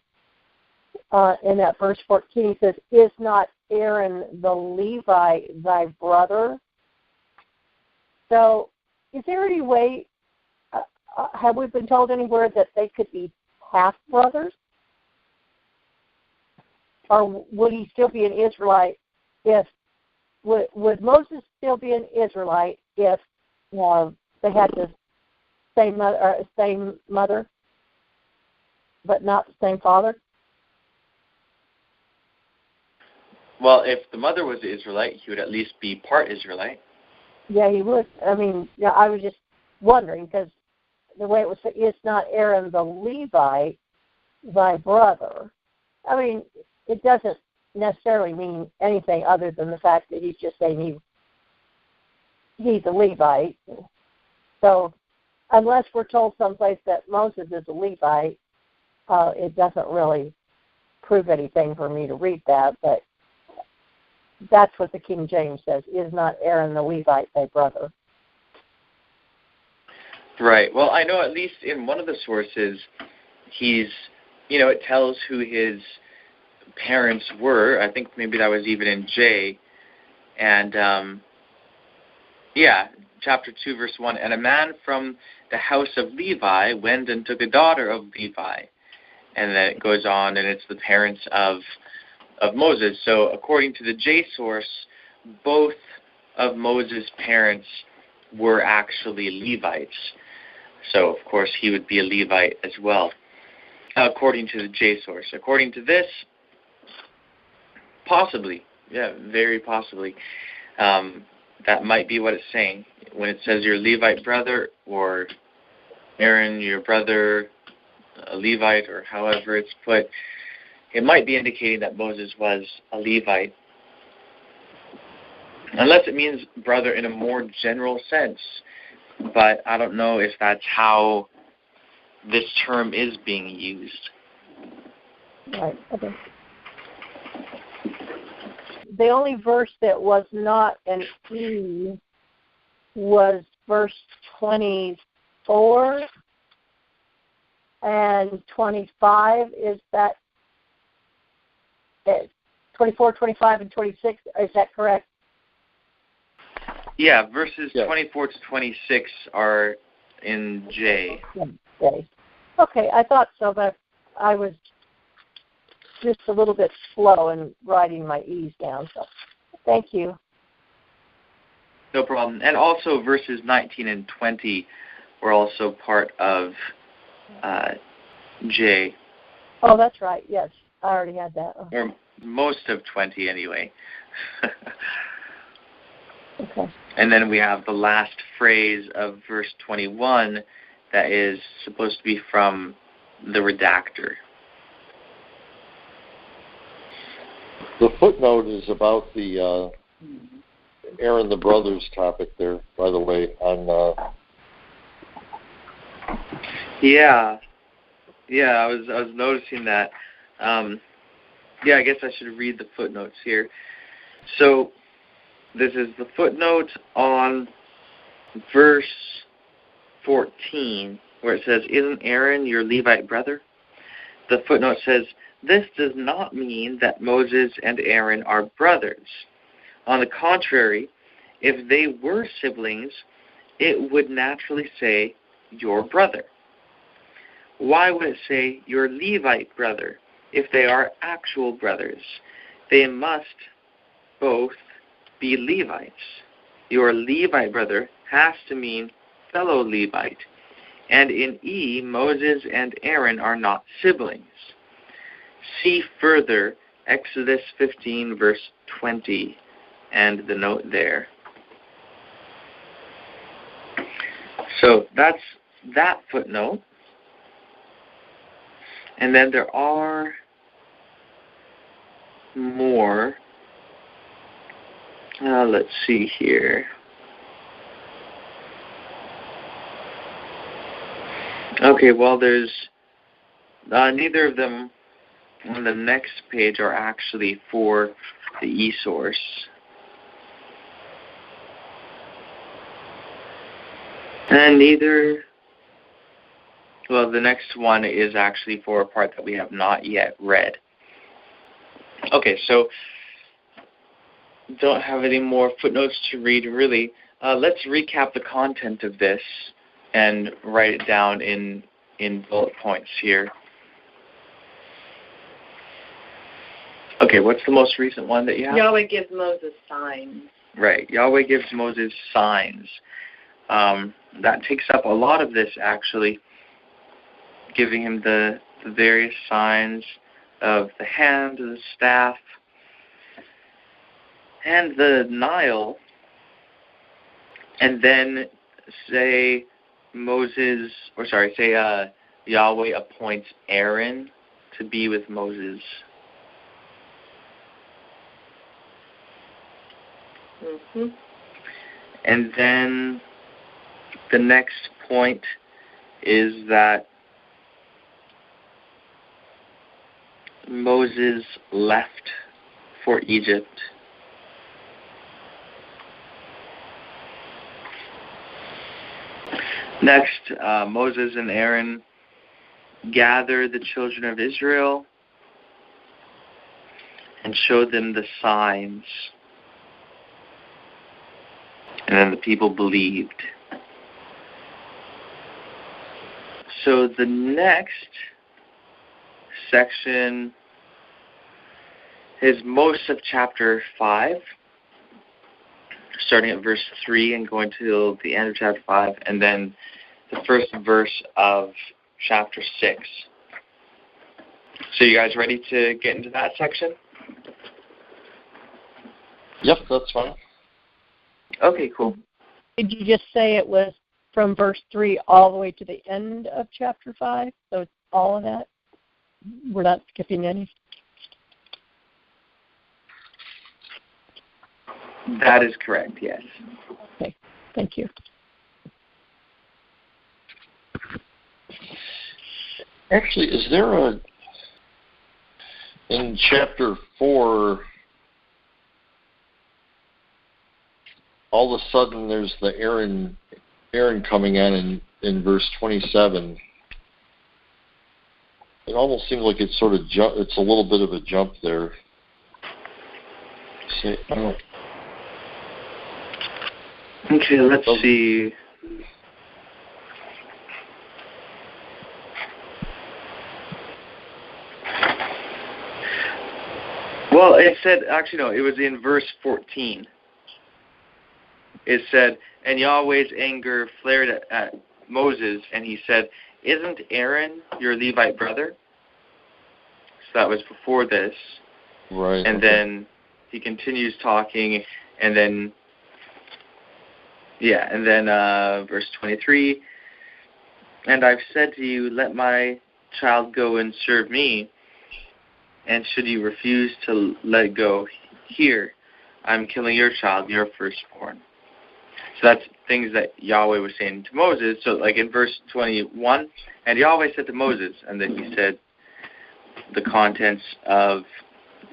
S3: in that verse 14, he says, "Is not Aaron the Levite thy brother?" So, is there any way, have we been told anywhere that they could be half-brothers? Or would he still be an Israelite if, would Moses still be an Israelite if they had the same mother, but not the same father?
S1: Well, if the mother was an Israelite, he would at least be part Israelite.
S3: Yeah, he would. I mean, yeah, I was just wondering, because the way it was said, "Is not Aaron the Levite thy brother?" I mean, it doesn't necessarily mean anything other than the fact that he's just saying he's a Levite. So unless we're told someplace that Moses is a Levite, it doesn't really prove anything for me to read that, but that's what the King James says, "Is not Aaron the Levite thy brother?"
S1: Right. Well, I know at least in one of the sources, it tells who his parents were. I think maybe that was even in J. And, chapter 2, verse 1, "And a man from the house of Levi went and took a daughter of Levi." And then it goes on, and it's the parents of Moses. So according to the J source, both of Moses' parents were actually Levites. So, of course, he would be a Levite as well, according to the J source. According to this, possibly. Yeah, very possibly. That might be what it's saying. When it says your Levite brother, or Aaron, your brother, a Levite, or however it's put, it might be indicating that Moses was a Levite. Unless it means brother in a more general sense. But I don't know if that's how this term is being used.
S3: Right, okay. The only verse that was not an E was verse 24 and 25. Is that 24, 25, and 26? Is that correct?
S1: Yeah, verses 24 to 26 are in J.
S3: J. Okay, I thought so, but I was just a little bit slow in writing my E's down. So, thank you.
S1: No problem. And also verses 19 and 20 were also part of J.
S3: Oh, that's right. Yes, I already had that. Oh.
S1: Or most of 20 anyway.
S3: Okay.
S1: And then we have the last phrase of verse 21 that is supposed to be from the redactor.
S2: The footnote is about the Aaron the brothers topic there, by the way, on
S1: Yeah, I was noticing that. I guess I should read the footnotes here. So this is the footnote on verse 14, where it says, "Isn't Aaron your Levite brother?" The footnote says, "This does not mean that Moses and Aaron are brothers. On the contrary, if they were siblings, it would naturally say, your brother. Why would it say, your Levite brother, if they are actual brothers? They must both be Levites. Your Levite brother has to mean fellow Levite. And in E, Moses and Aaron are not siblings. See further Exodus 15, verse 20, and the note there." So that's that footnote. And then there are more. Let's see here. Okay, well, there's neither of them on the next page are actually for the e-source. And neither, well, the next one is actually for a part that we have not yet read. Okay, so don't have any more footnotes to read, really. Let's recap the content of this and write it down in bullet points here. Okay, what's the most recent one that you have?
S4: Yahweh gives Moses signs.
S1: Right, Yahweh gives Moses signs. That takes up a lot of this, actually, giving him the various signs of the hand, the staff, and the Nile, and then say Yahweh appoints Aaron to be with Moses.
S4: Mm-hmm.
S1: And then the next point is that Moses left for Egypt. Next, Moses and Aaron gather the children of Israel and show them the signs. And then the people believed. So the next section is most of chapter 5, starting at verse 3 and going to the end of chapter 5, and then the first verse of chapter 6. So you guys ready to get into that section?
S2: Yep, that's fine.
S1: Okay, cool.
S3: Did you just say it was from verse 3 all the way to the end of chapter 5? So it's all of that? We're not skipping any?
S1: That is correct, yes.
S3: Okay, thank you.
S2: Actually, is there in chapter 4, all of a sudden there's the Aaron coming in verse 27. It almost seems like it's sort of it's a little bit of a jump there.
S1: Okay, let's see. Well, it said, actually no, it was in verse 14. It said, and Yahweh's anger flared at Moses, and he said, isn't Aaron your Levite brother? So that was before this.
S2: Right.
S1: And then he continues talking, and then, verse 23, and I've said to you, let my child go and serve me, and should you refuse to let it go, here, I'm killing your child, your firstborn. So that's things that Yahweh was saying to Moses. So like in verse 21, and Yahweh said to Moses, and then he said the contents of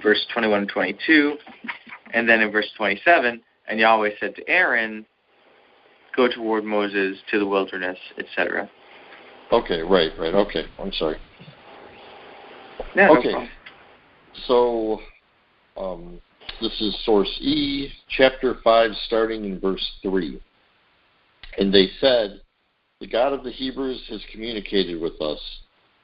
S1: verse 21 and 22, and then in verse 27, and Yahweh said to Aaron, go toward Moses to the wilderness, etc.
S2: Okay, right. Okay, I'm sorry.
S1: Yeah,
S2: okay,
S1: no problem.
S2: So this is source E, chapter 5, starting in verse 3. And they said, the God of the Hebrews has communicated with us.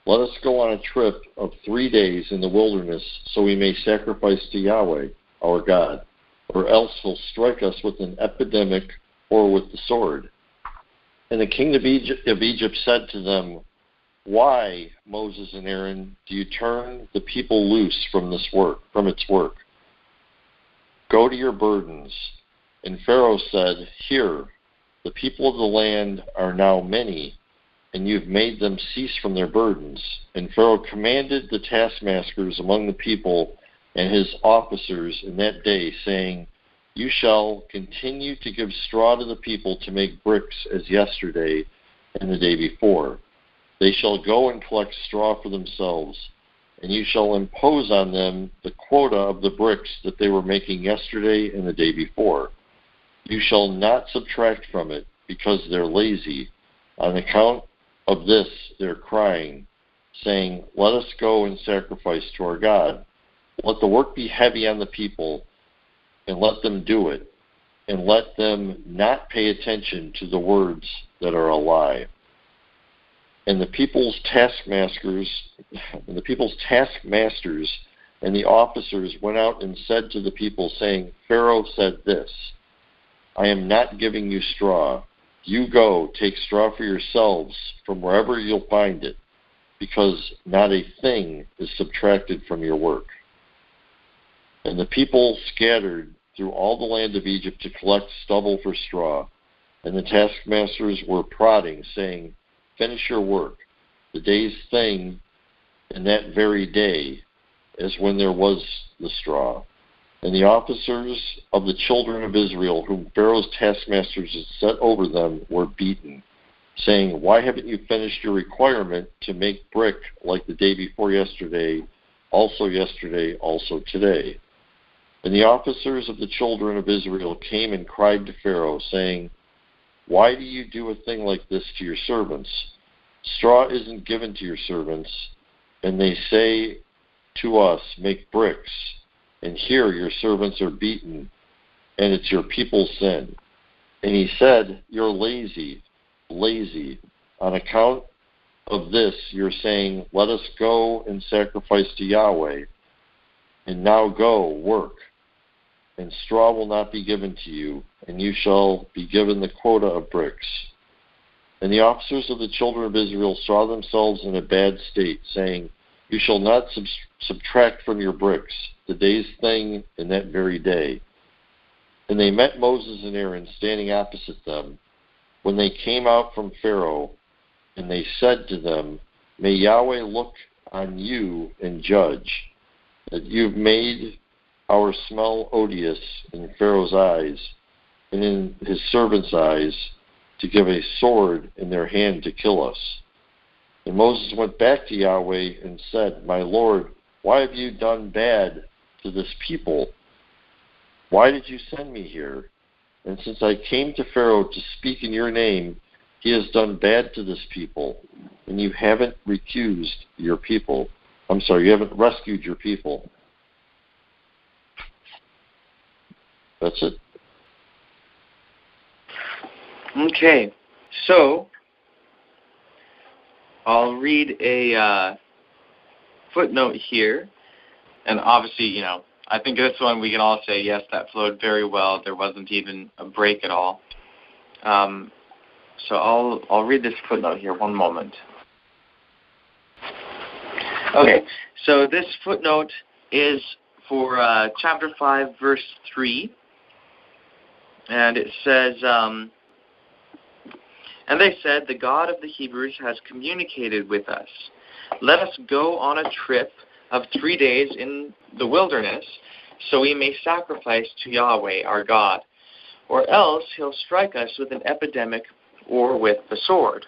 S2: Let us go on a trip of 3 days in the wilderness so we may sacrifice to Yahweh, our God, or else he'll strike us with an epidemic or with the sword. And the king of Egypt said to them, why, Moses and Aaron, do you turn the people loose from its work? Go to your burdens. And Pharaoh said, here, the people of the land are now many, and you've made them cease from their burdens. And Pharaoh commanded the taskmasters among the people and his officers in that day, saying, You shall continue to give straw to the people to make bricks as yesterday and the day before. They shall go and collect straw for themselves, and you shall impose on them the quota of the bricks that they were making yesterday and the day before. You shall not subtract from it, because they're lazy. On account of this they're crying, saying, Let us go and sacrifice to our God. Let the work be heavy on the people, and let them do it, and let them not pay attention to the words that are a lie. And the people's taskmasters and the officers went out and said to the people, saying, Pharaoh said this, I am not giving you straw. You go, take straw for yourselves from wherever you'll find it, because not a thing is subtracted from your work. And the people scattered through all the land of Egypt to collect stubble for straw. And the taskmasters were prodding, saying, Finish your work, the day's thing in that very day, as when there was the straw. And the officers of the children of Israel, whom Pharaoh's taskmasters had set over them, were beaten, saying, Why haven't you finished your requirement to make brick like the day before yesterday, also today? And the officers of the children of Israel came and cried to Pharaoh, saying, Why do you do a thing like this to your servants? Straw isn't given to your servants, and they say to us, Make bricks. And here your servants are beaten, and it's your people's sin. And he said, You're lazy. On account of this, you're saying, Let us go and sacrifice to Yahweh. And now go, work. And straw will not be given to you, and you shall be given the quota of bricks. And the officers of the children of Israel saw themselves in a bad state, saying, You shall not subtract from your bricks, the day's thing in that very day. And they met Moses and Aaron standing opposite them, when they came out from Pharaoh, and they said to them, May Yahweh look on you and judge, that you've made our smell odious in Pharaoh's eyes, and in his servants' eyes, to give a sword in their hand to kill us. And Moses went back to Yahweh and said, My Lord, why have you done bad to this people? Why did you send me here? And since I came to Pharaoh to speak in your name, he has done bad to this people, and you haven't rescued your people. That's it.
S1: Okay, so I'll read a footnote here, and obviously, I think this one we can all say, yes, that flowed very well. There wasn't even a break at all. So I'll read this footnote here. One moment. Okay, so this footnote is for chapter 5, verse 3, and it says, And they said, The God of the Hebrews has communicated with us. Let us go on a trip of 3 days in the wilderness, so we may sacrifice to Yahweh our God, or else he'll strike us with an epidemic or with the sword.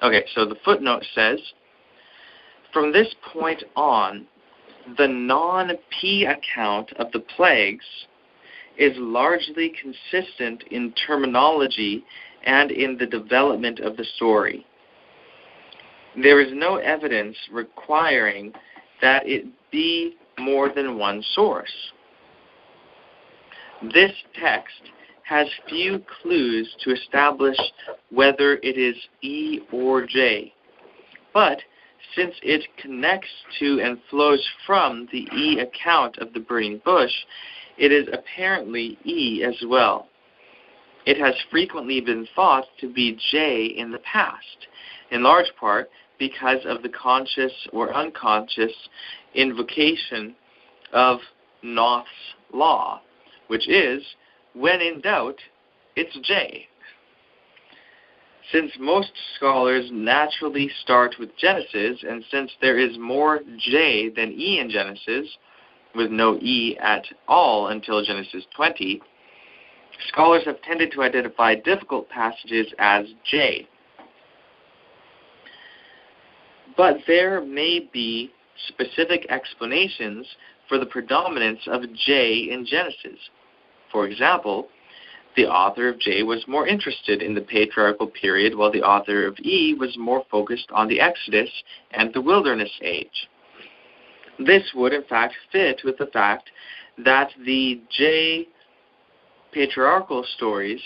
S1: Okay, so the footnote says, From this point on, the non-P account of the plagues is largely consistent in terminology and in the development of the story. There is no evidence requiring that it be more than one source. This text has few clues to establish whether it is E or J, but since it connects to and flows from the E account of the burning bush, it is apparently E as well. It has frequently been thought to be J in the past, in large part because of the conscious or unconscious invocation of Noth's law, which is, when in doubt, it's J. Since most scholars naturally start with Genesis, and since there is more J than E in Genesis, with no E at all until Genesis 20, scholars have tended to identify difficult passages as J. But there may be specific explanations for the predominance of J in Genesis. For example, the author of J was more interested in the patriarchal period, while the author of E was more focused on the Exodus and the wilderness age. This would, in fact, fit with the fact that the J patriarchal stories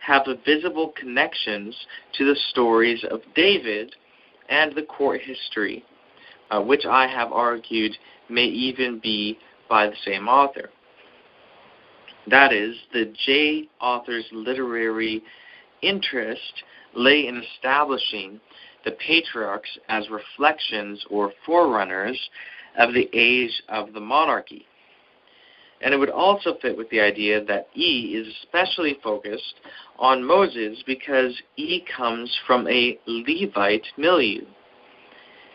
S1: have visible connections to the stories of David and the court history, which I have argued may even be by the same author. That is, the J author's literary interest lay in establishing the patriarchs as reflections or forerunners of the age of the monarchy. And it would also fit with the idea that E is especially focused on Moses because E comes from a Levite milieu,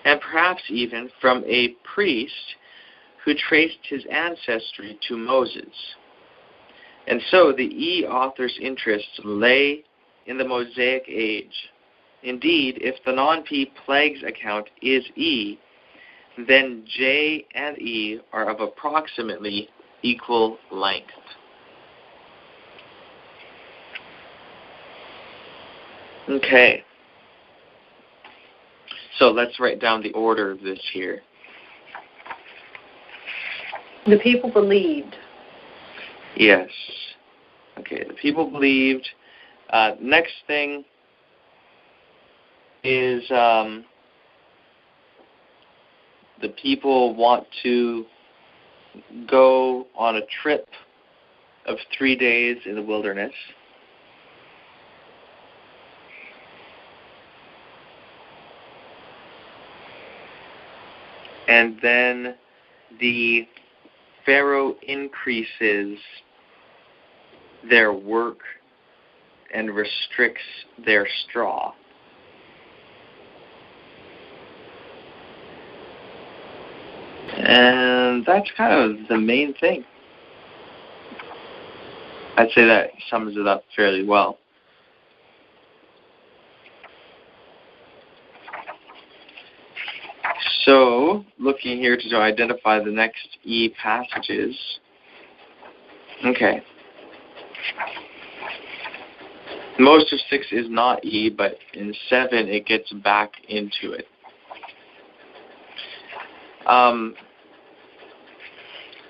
S1: and perhaps even from a priest who traced his ancestry to Moses. And so the E author's interests lay in the Mosaic age. Indeed, if the non-P plagues account is E, then J and E are of approximately equal length. Okay. So let's write down the order of this here.
S4: The people believed.
S1: Yes. Okay, the people believed. Next thing is the people want to go on a trip of 3 days in the wilderness. And then the Pharaoh increases their work and restricts their straw. And that's kind of the main thing. I'd say that sums it up fairly well. So, looking here to identify the next E passages. Okay. Most of 6 is not E, but in 7 it gets back into it.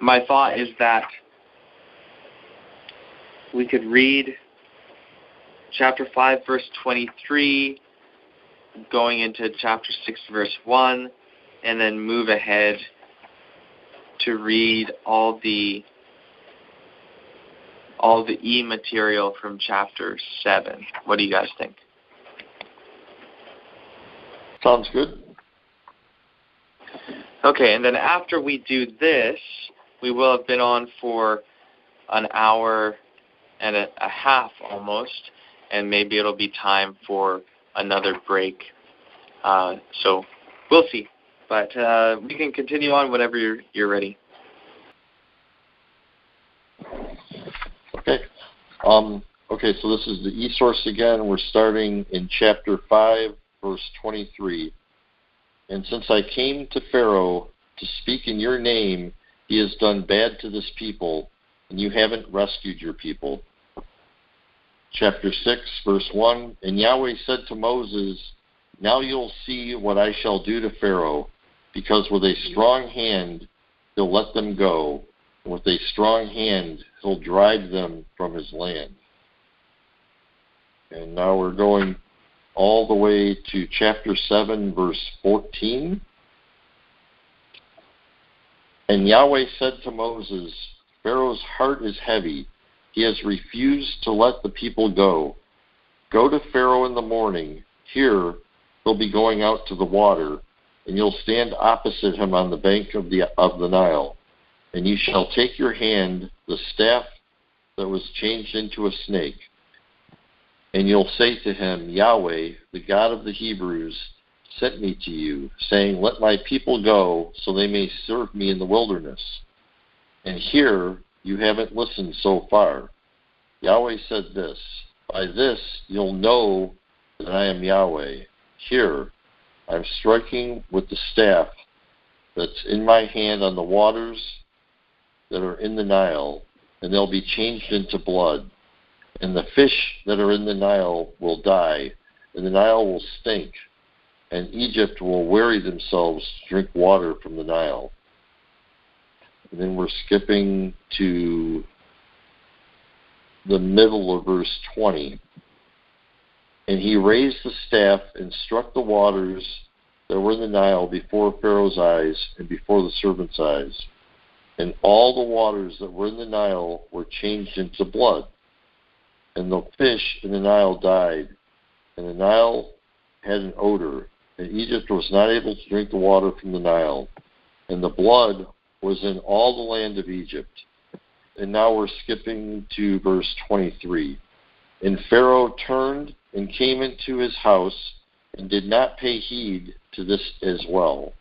S1: My thought is that we could read chapter 5, verse 23, going into chapter 6, verse 1, and then move ahead to read all the E material from chapter 7. What do you guys think?
S2: Sounds good.
S1: Okay, and then after we do this, we will have been on for an hour and a half almost, and maybe it'll be time for another break. So we'll see. But we can continue on whenever you're ready.
S2: Okay. Okay, so this is the e-source again. We're starting in chapter 5, verse 23. And since I came to Pharaoh to speak in your name, he has done bad to this people, and you haven't rescued your people. Chapter 6, verse 1, and Yahweh said to Moses, now you'll see what I shall do to Pharaoh, because with a strong hand he'll let them go, and with a strong hand he'll drive them from his land. And now we're going all the way to chapter 7, verse 14. And Yahweh said to Moses, Pharaoh's heart is heavy. He has refused to let the people go. Go to Pharaoh in the morning. Here he'll be going out to the water, and you'll stand opposite him on the bank of the Nile. And you shall take your hand, the staff that was changed into a snake, And you'll say to him, Yahweh, the God of the Hebrews, sent me to you, saying, let my people go, so they may serve me in the wilderness. And here you haven't listened so far. Yahweh said this, by this you'll know that I am Yahweh. Here, I'm striking with the staff that's in my hand on the waters that are in the Nile, and they'll be changed into blood. And the fish that are in the Nile will die, and the Nile will stink, and Egypt will weary themselves to drink water from the Nile. And then we're skipping to the middle of verse 20. And he raised the staff and struck the waters that were in the Nile before Pharaoh's eyes and before the servants' eyes. And all the waters that were in the Nile were changed into blood. And the fish in the Nile died, and the Nile had an odor, and Egypt was not able to drink the water from the Nile. And the blood was in all the land of Egypt. And now we're skipping to verse 23. And Pharaoh turned and came into his house and did not pay heed to this as well.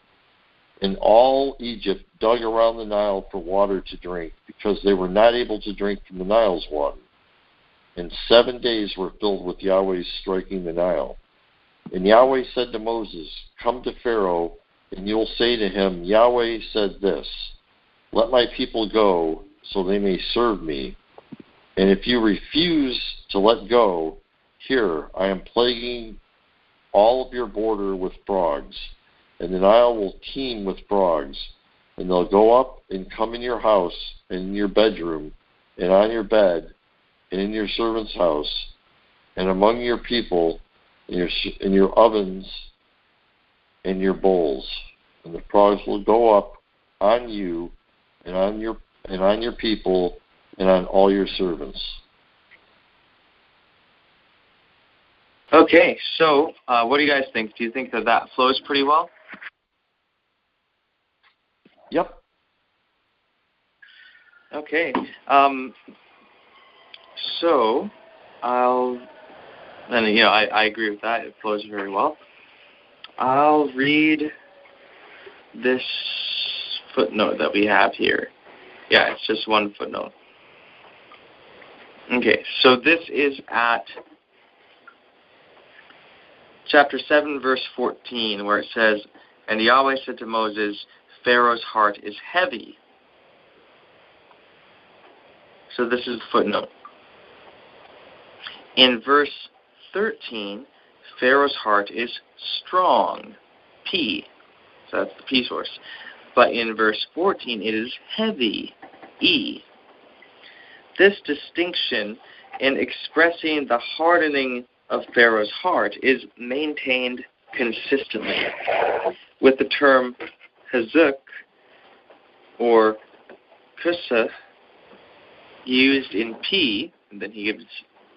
S2: And all Egypt dug around the Nile for water to drink, because they were not able to drink from the Nile's water. And 7 days were filled with Yahweh's striking the Nile. And Yahweh said to Moses, come to Pharaoh, and you'll say to him, Yahweh said this, let my people go, so they may serve me. And if you refuse to let go, here, I am plaguing all of your border with frogs, and the Nile will teem with frogs, and they'll go up and come in your house, and in your bedroom, and on your bed, and in your servant's house, and among your people, in your ovens, and your bowls. And the frogs will go up on you, and on your people, and on all your servants.
S1: Okay, so what do you guys think? Do you think that flows pretty well?
S2: Yep.
S1: Okay. So I agree with that. It flows very well. I'll read this footnote that we have here. Yeah, it's just one footnote. Okay, so this is at chapter 7, verse 14, where it says, and Yahweh said to Moses, Pharaoh's heart is heavy. So this is the footnote. In verse 13, Pharaoh's heart is strong, P. So that's the P source. But in verse 14, it is heavy, E. This distinction in expressing the hardening of Pharaoh's heart is maintained consistently, with the term hazuk or kusa used in P, and then he gives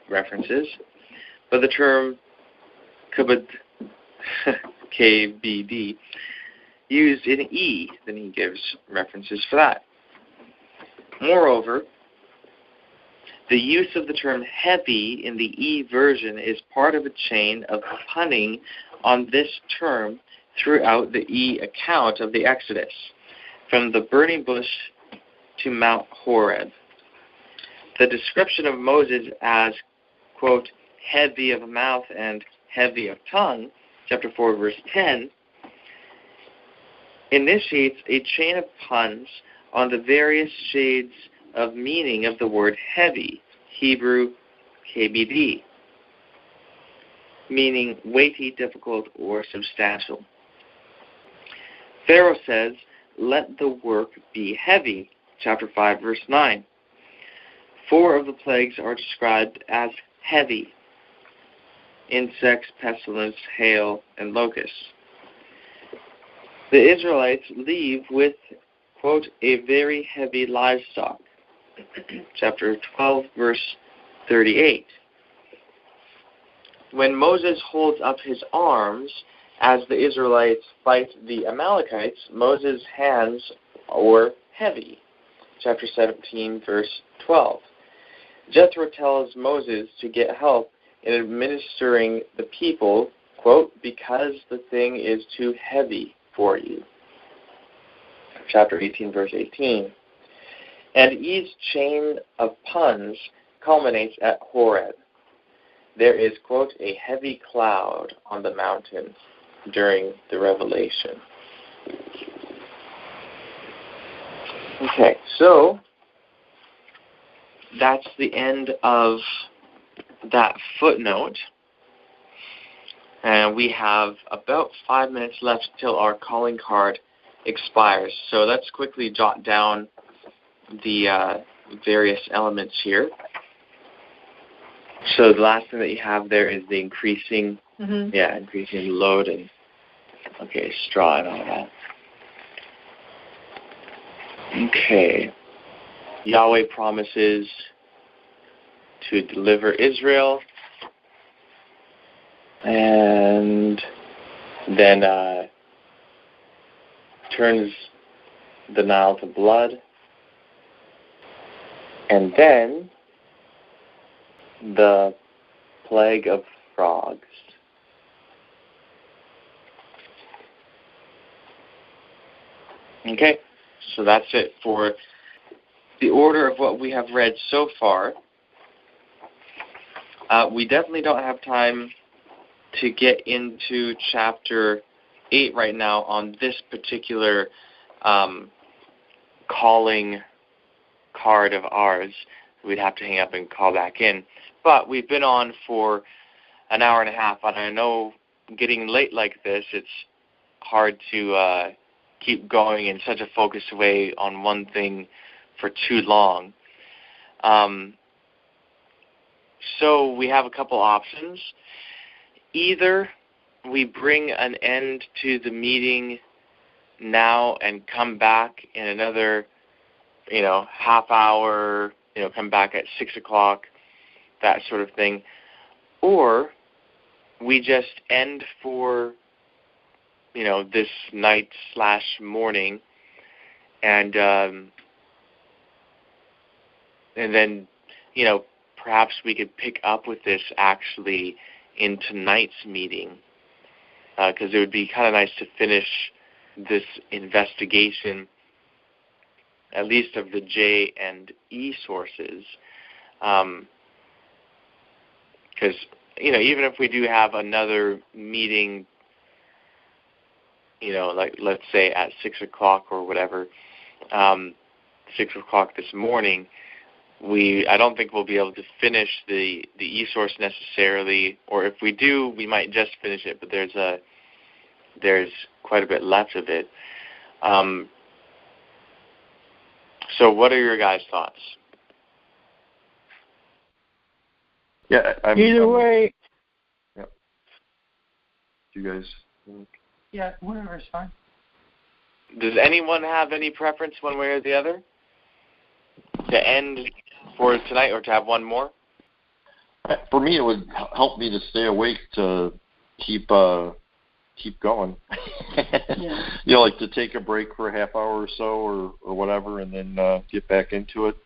S1: references, but the term kabad, KBD, used in E, then he gives references for that. Moreover, the use of the term heavy in the E version is part of a chain of punning on this term throughout the E account of the Exodus, from the burning bush to Mount Horeb. The description of Moses as, quote, heavy of mouth and heavy of tongue, chapter 4, verse 10, initiates a chain of puns on the various shades of meaning of the word heavy, Hebrew KBD, meaning weighty, difficult, or substantial. Pharaoh says, let the work be heavy, chapter 5, verse 9. 4 of the plagues are described as heavy: insects, pestilence, hail, and locusts. The Israelites leave with, quote, a very heavy livestock, chapter 12, verse 38. When Moses holds up his arms as the Israelites fight the Amalekites, Moses' hands were heavy, chapter 17, verse 12. Jethro tells Moses to get help in administering the people, quote, because the thing is too heavy for you. Chapter 18, verse 18. And each chain of puns culminates at Horeb. There is, quote, a heavy cloud on the mountain during the revelation. Okay, so that's the end of that footnote. And we have about 5 minutes left till our calling card expires. So let's quickly jot down the various elements here. So the last thing that you have there is the increasing, increasing load and, straw and all that. Okay. Yahweh promises to deliver Israel, and then turns the Nile to blood, and then the plague of frogs. Okay, so that's it for the order of what we have read so far. We definitely don't have time to get into chapter 8 right now on this particular calling card of ours. We'd have to hang up and call back in. But we've been on for an hour and a half, and I know getting late like this, it's hard to keep going in such a focused way on one thing for too long. So we have a couple options. Either we bring an end to the meeting now and come back in another, half hour, come back at 6 o'clock, that sort of thing. Or we just end for, this night/morning, and then, perhaps we could pick up with this actually in tonight's meeting, because it would be kind of nice to finish this investigation, at least of the J and E sources, because, even if we do have another meeting, like let's say at 6 o'clock or whatever, 6 o'clock this morning, I don't think we'll be able to finish the e-source necessarily, or if we do, we might just finish it, but there's quite a bit left of it. So what are your guys' thoughts?
S2: Yeah,
S5: either way.
S2: Yeah. You guys?
S5: Yeah, whatever is fine.
S1: Does anyone have any preference one way or the other to end for tonight, or to have one more?
S2: For me, it would help me to stay awake to keep going.
S5: Yeah.
S2: Like to take a break for a half hour or so, or whatever, and then get back into it.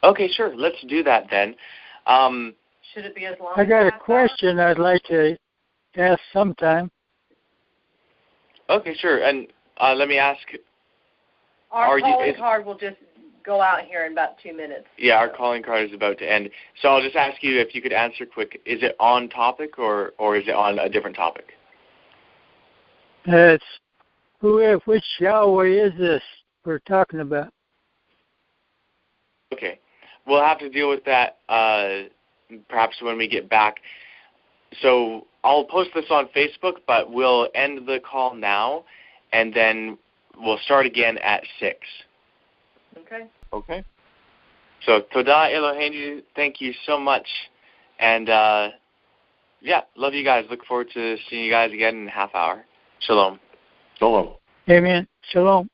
S1: Okay, sure. Let's do that then.
S4: Should it be as long
S5: I
S4: as
S5: got a
S4: half
S5: question I'd like to ask sometime.
S1: Okay, sure. And let me ask.
S4: Our calling card will just go out here in about 2 minutes.
S1: Yeah, our calling card is about to end. So I'll just ask you if you could answer quick. Is it on topic or is it on a different topic?
S5: It's which Yahweh is this we're talking about?
S1: Okay. We'll have to deal with that perhaps when we get back. So I'll post this on Facebook, but we'll end the call now, and then we'll start again at 6.
S4: Okay.
S2: Okay.
S1: So, Toda Eloheinu, thank you so much. And, love you guys. Look forward to seeing you guys again in a half hour. Shalom.
S2: Shalom.
S5: Amen. Shalom.